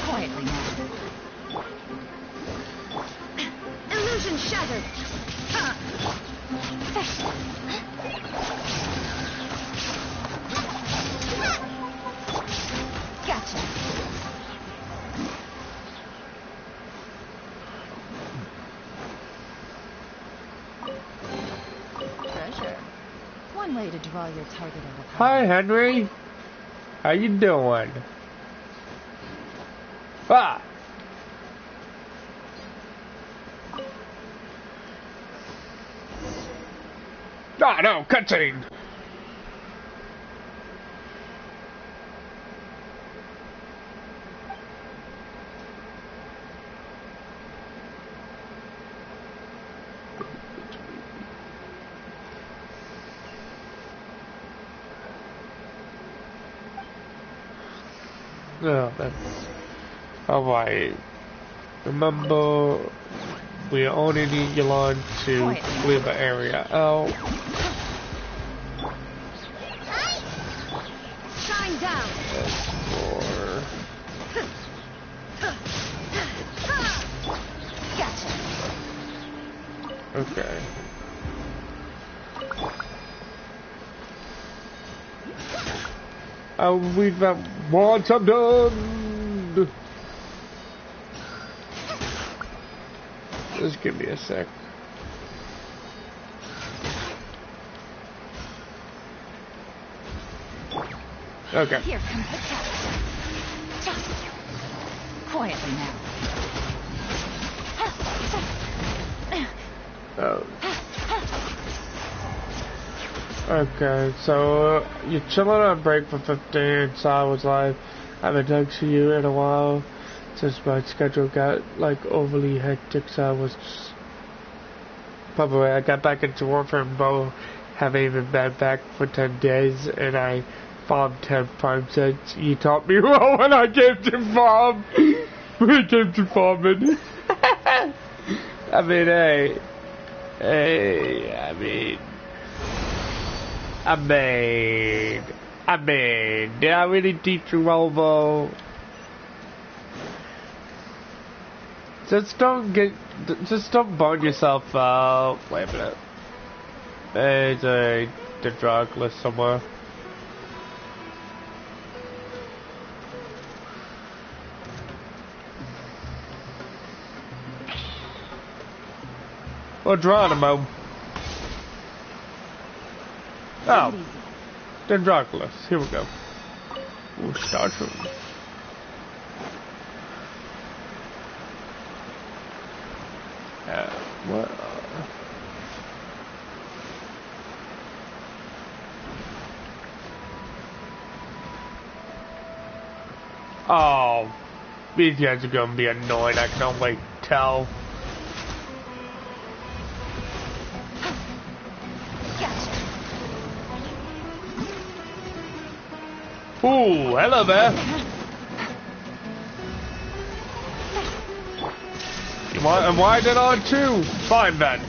Quietly now. Illusion shattered. Gotcha. Treasure. One way to draw your target of a Hi, Henry. How you doing? Ah! Ah, no, cutscene! No, that's... Alright. Remember, we only need Yolande to clear the area out. Shine down. More. Gotcha. Okay. I'll read that once I'm done. Just give me a sec. Okay. Here comes the cat. Quietly now. Oh. Okay, so you're chilling on break for 15, so I was like, I haven't texted you in a while since my schedule got like overly hectic, so I was just, probably I got back into work and Bo haven't even been back for 10 days and I farmed 10 farm cents. You taught me well when I came to farm. When I came to farming. I mean, I mean, did I really teach you well, though? Just don't burn yourself out. Wait a minute. There's the drug list somewhere. Or Geronimo. Oh. Dendroculus. Here we go. We'll start from. What? Oh. These guys are gonna be annoying. I can only tell. Ooh, hello there. You want a widen on too? Fine then.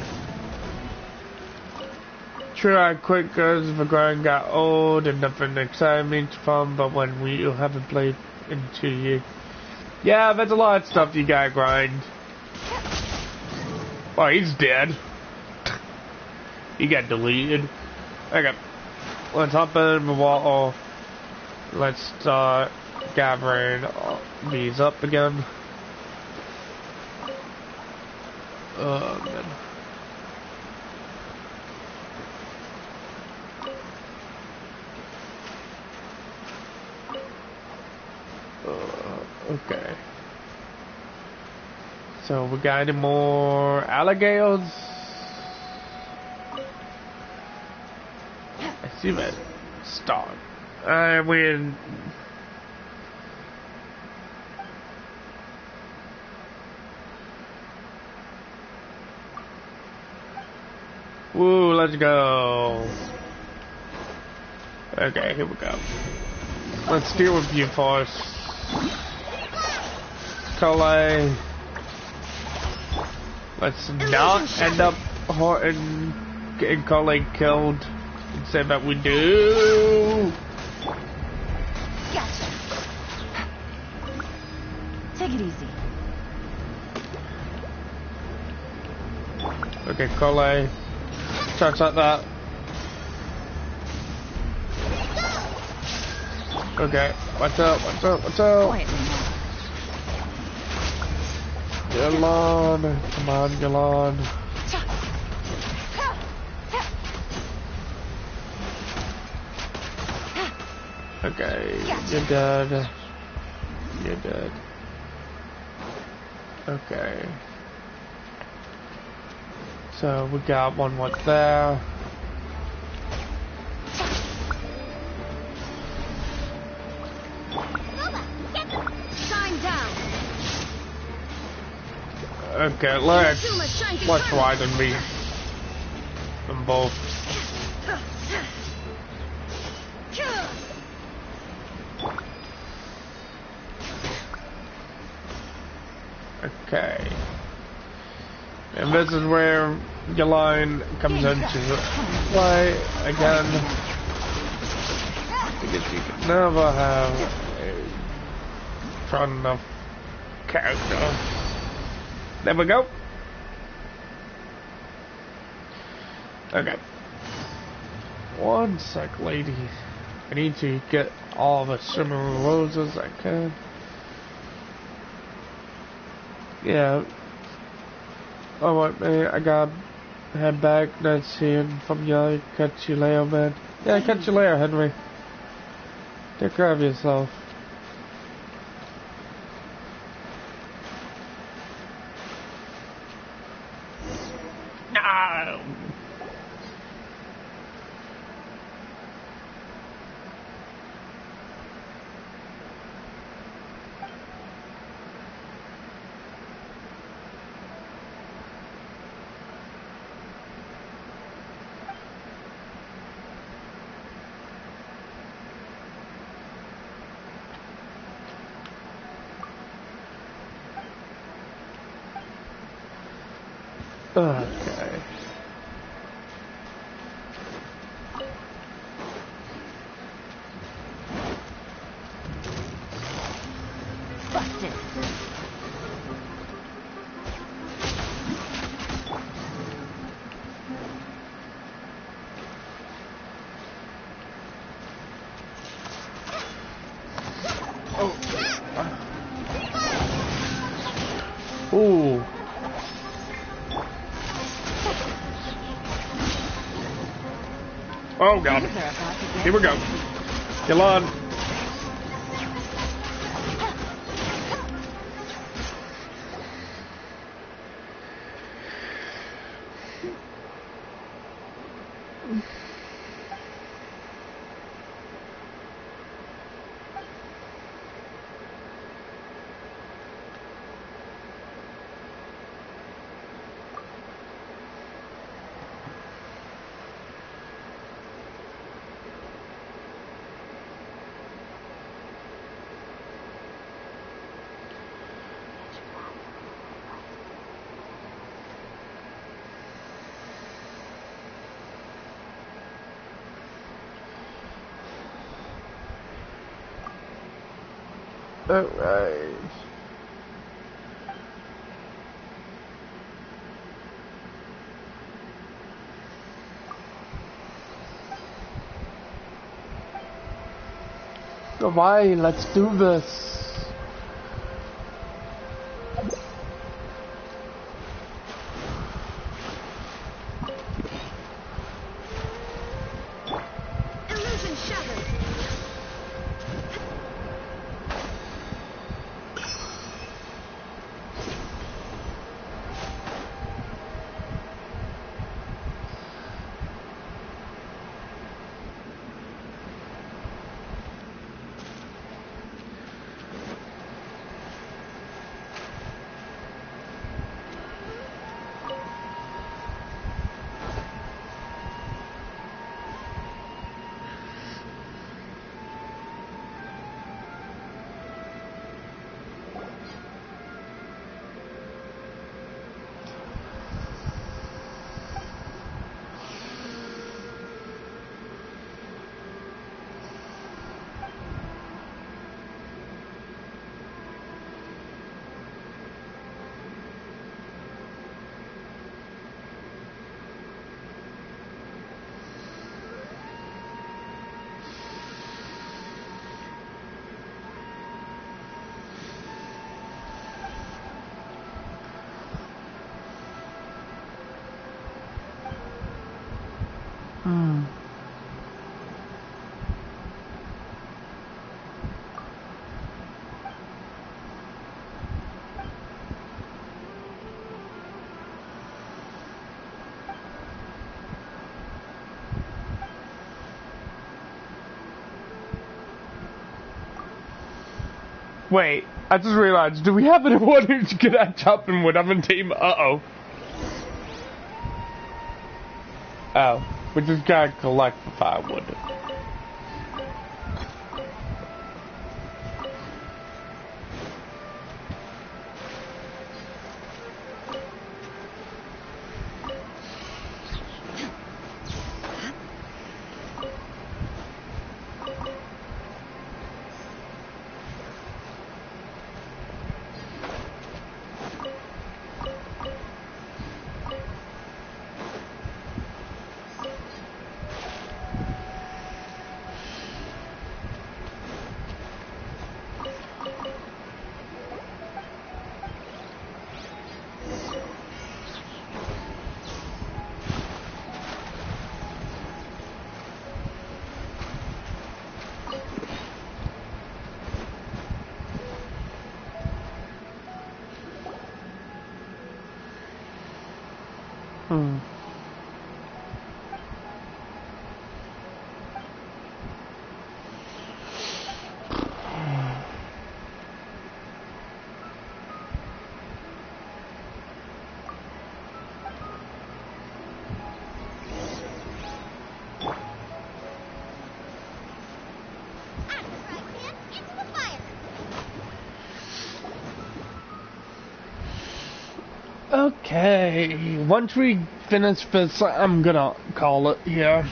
Sure, I quit because the grind got old and nothing exciting means fun, but when you haven't played in 2 years. Yeah, there's a lot of stuff you gotta grind. Oh, he's dead. He got deleted. Okay. Let's hop in the water. Let's start gathering these up again. Oh, man. Okay. So we got any more alligators? I see that star. I win. Woo, let's go. Okay, here we go. Let's deal with you first. Calais. Let's not end up getting Calais killed. Instead that we do. Gotcha. Take it easy. Okay, Calais. Starts like that. Okay, what's up, what's up, what's up? Yolon, come on, Yolon. Okay, you're dead. You're dead. Okay. So we got one right there. Shine down. Okay, let's widen me. Them both. Okay. And this is where your line comes into play again. Because you can never have a strong enough character. There we go. Okay. One sec, lady. I need to get all the shimmering roses I can. Yeah. Alright, man. I gotta head back. Nice seeing from you. Catch you later, man. Yeah, catch you later, Henry. Take care of yourself. No. Okay. Busted. Ooh. Oh god. Here we go. Kill on. Alright. Alright, let's do this. Illusion shattered. Wait, I just realized, do we have anyone who's good at chopping wood on the team? Uh-oh. Oh, we just gotta collect the firewood. Hmm. Okay, once we finish this, I'm gonna call it here.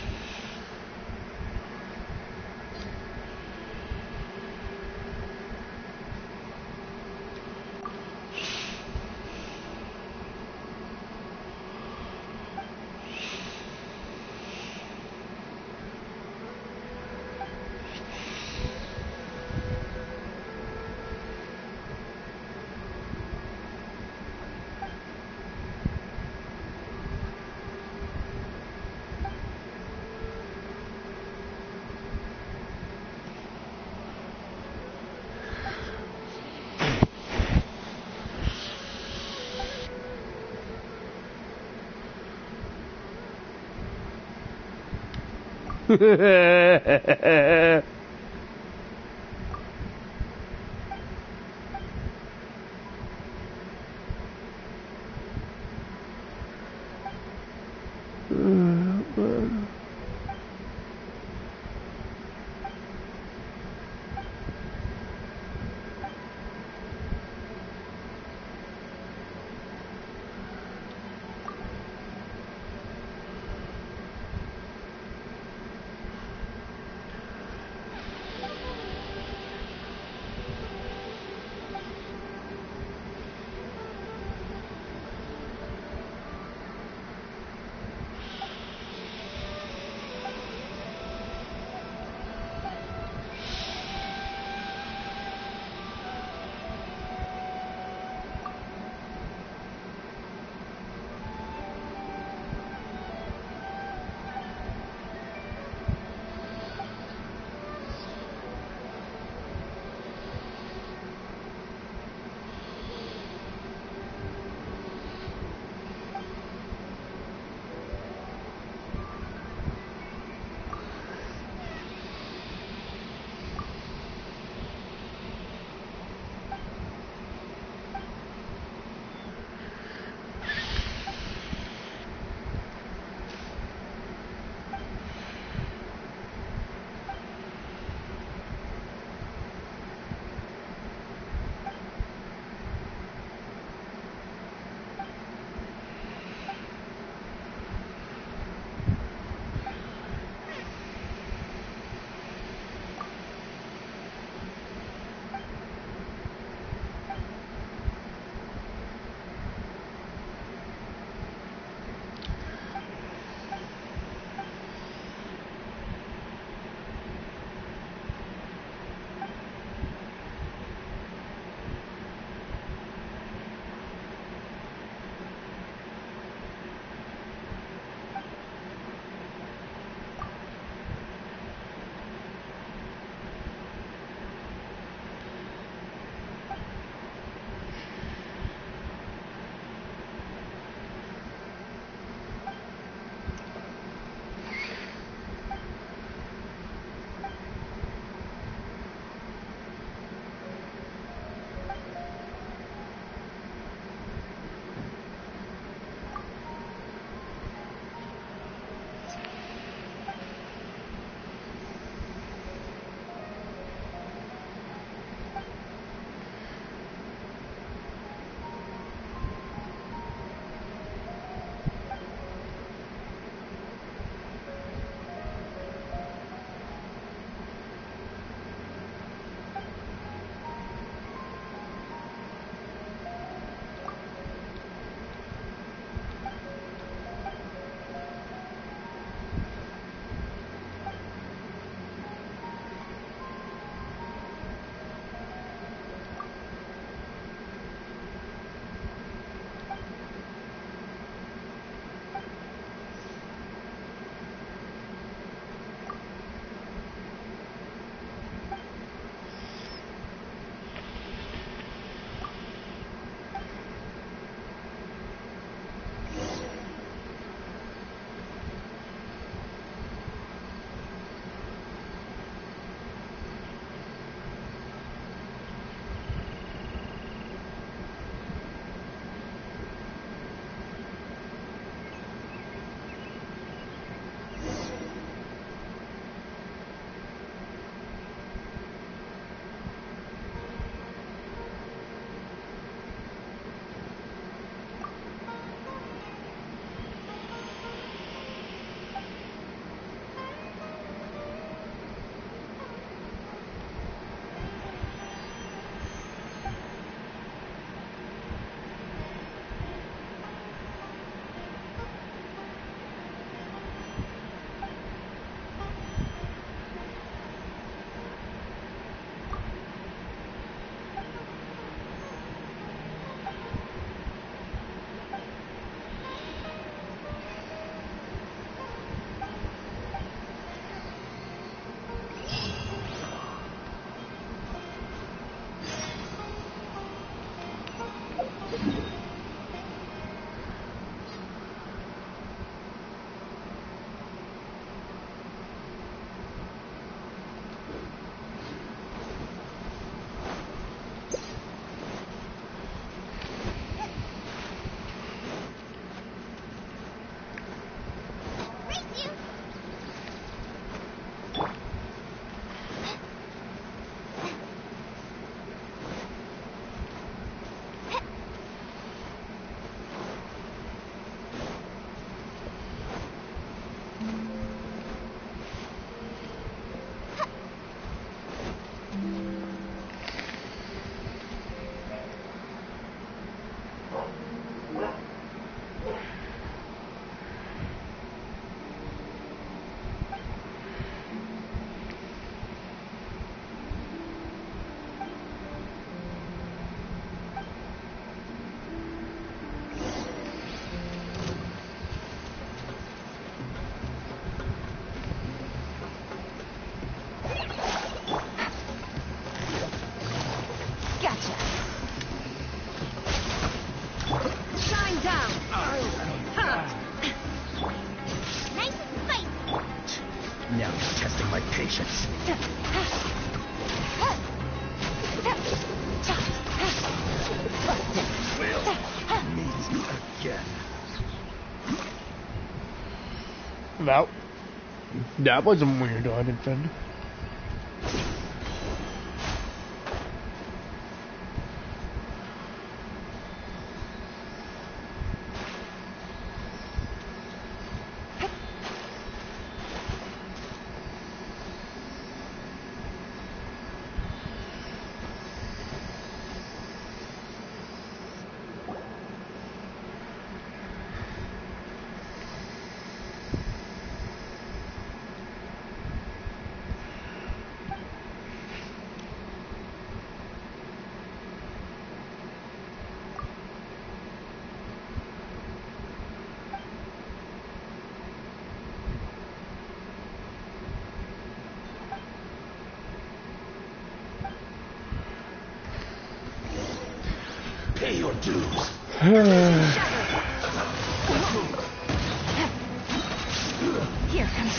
That wasn't weird, I didn't think. Pay your dues. Here comes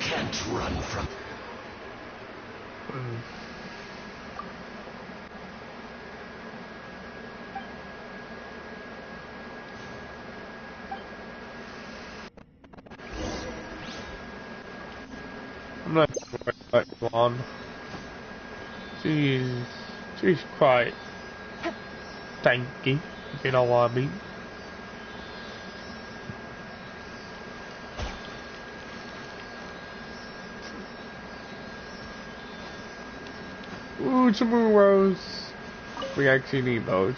Can't run from... I'm not sure about one. She's quite tanky, if you know what I mean. Ooh, some arrows. We actually need those.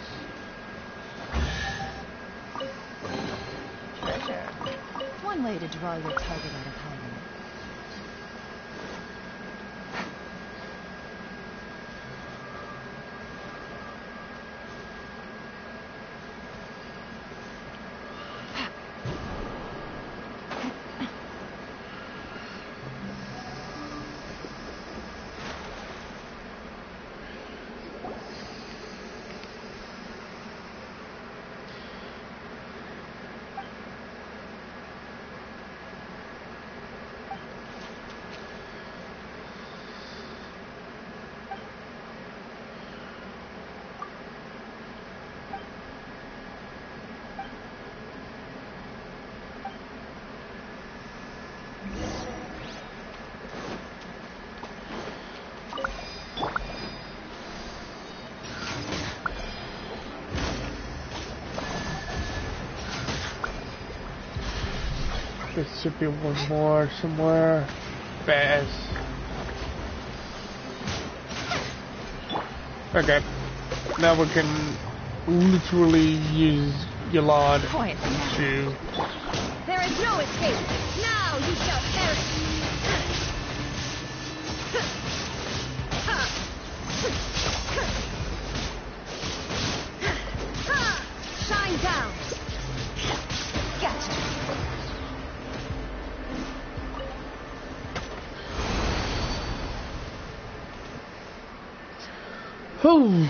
One way to draw your target out of hiding. There should be one more somewhere. Fast. Okay. Now we can literally use Yolad to... There is no escape. Now you shall perish. Shine down. Gotcha. Whew.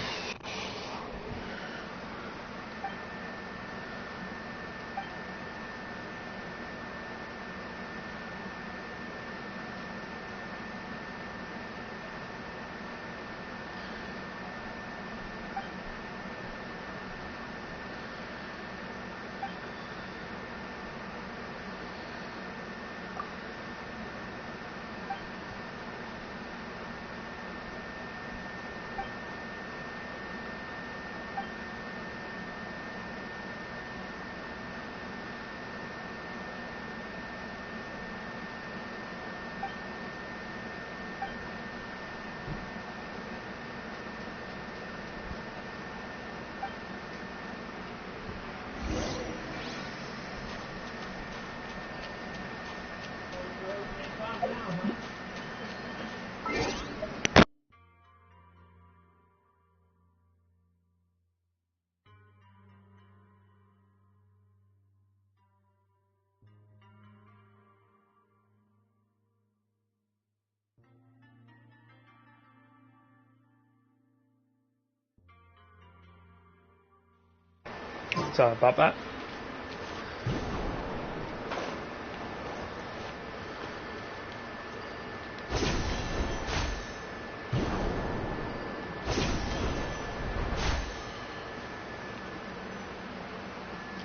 Sorry about that.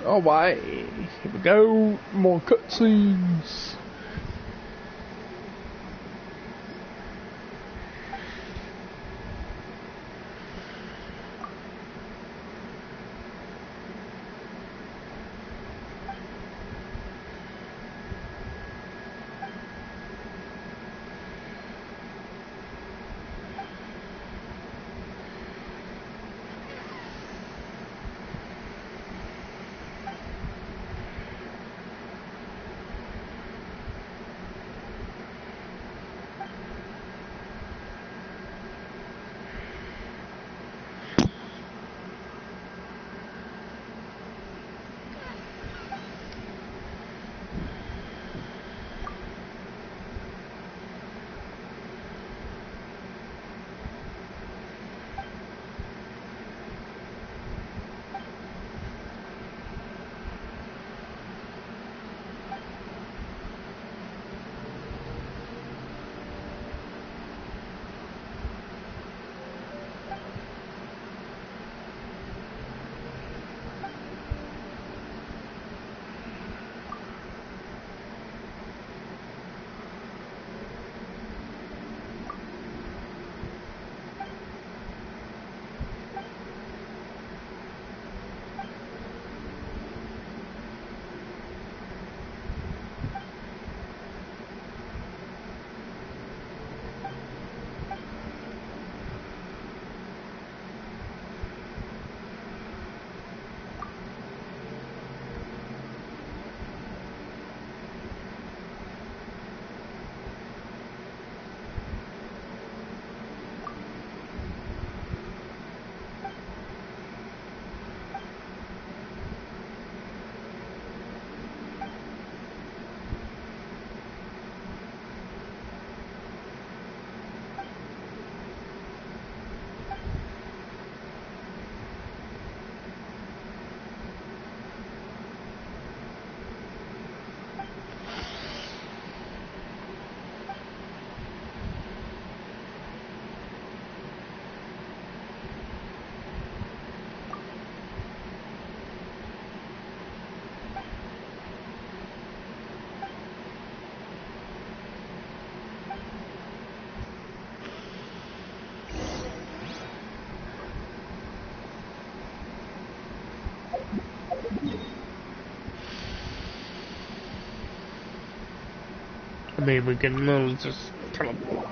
Alright, here we go. More cutscenes. I mean, we can literally just teleport.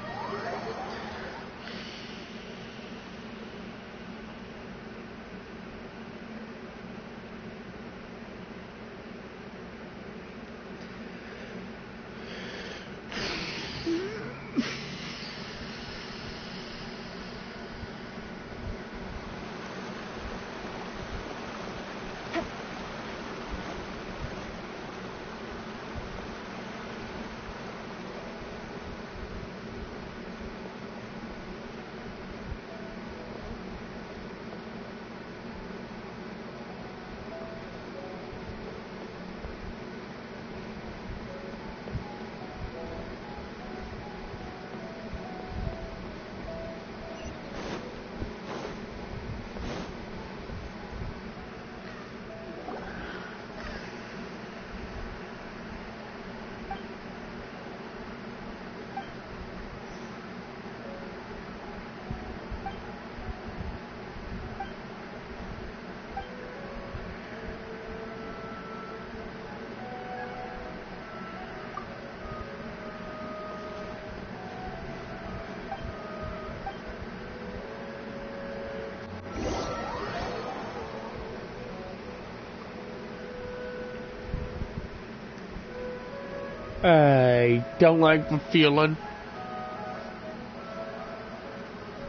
I don't like the feeling.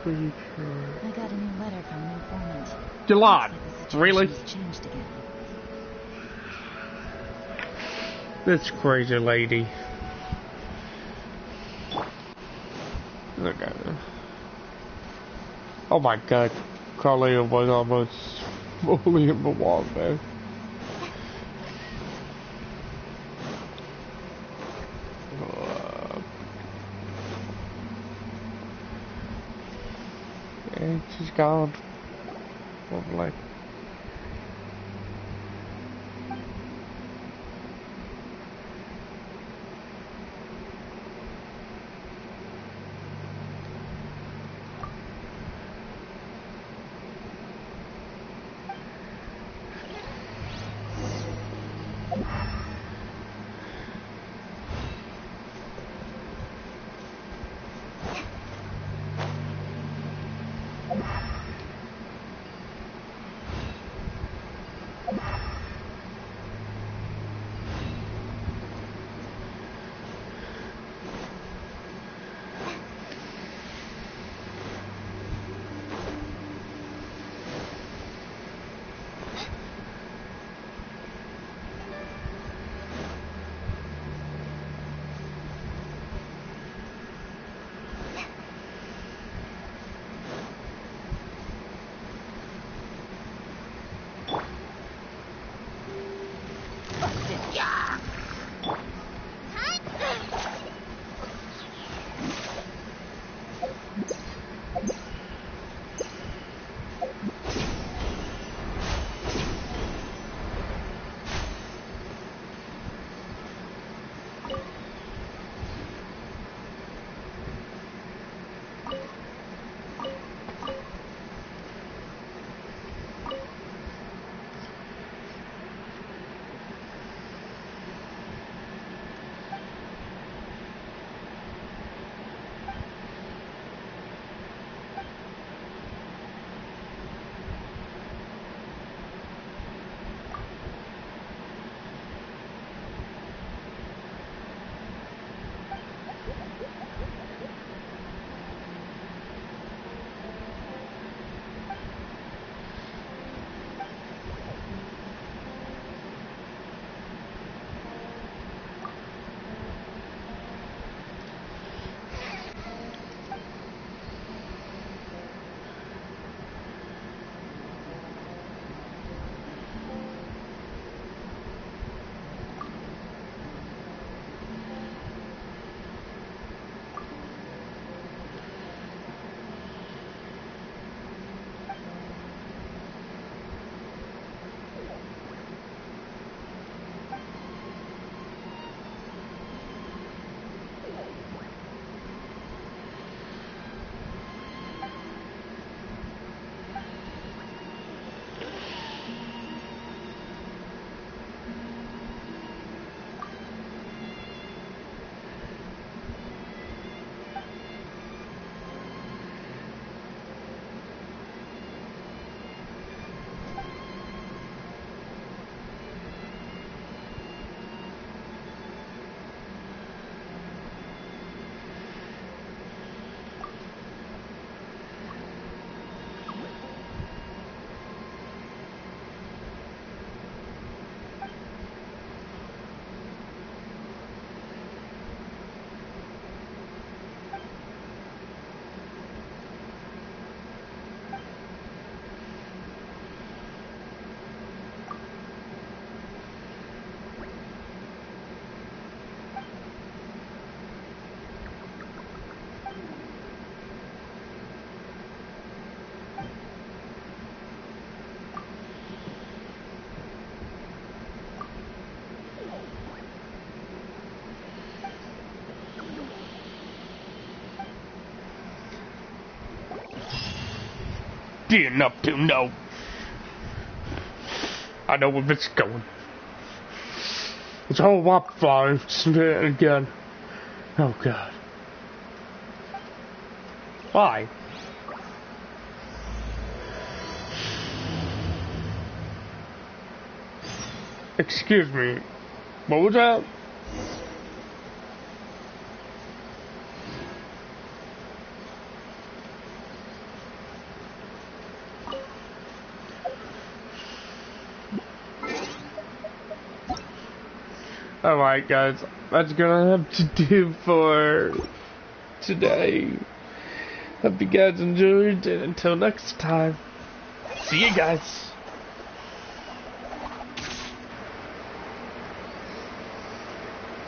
Pretty sure. I got a new letter from an informant. July. Really? Changed again. This crazy lady. Okay. Oh my god. Carly was almost fully in the wall there. And she's gone. Lovely. being up to? No. I know where it's going. It's all wop fire again. Oh god. Why? Excuse me. What was that? Alright guys, that's gonna have to do for today. Hope you guys enjoyed, and until next time, see you guys.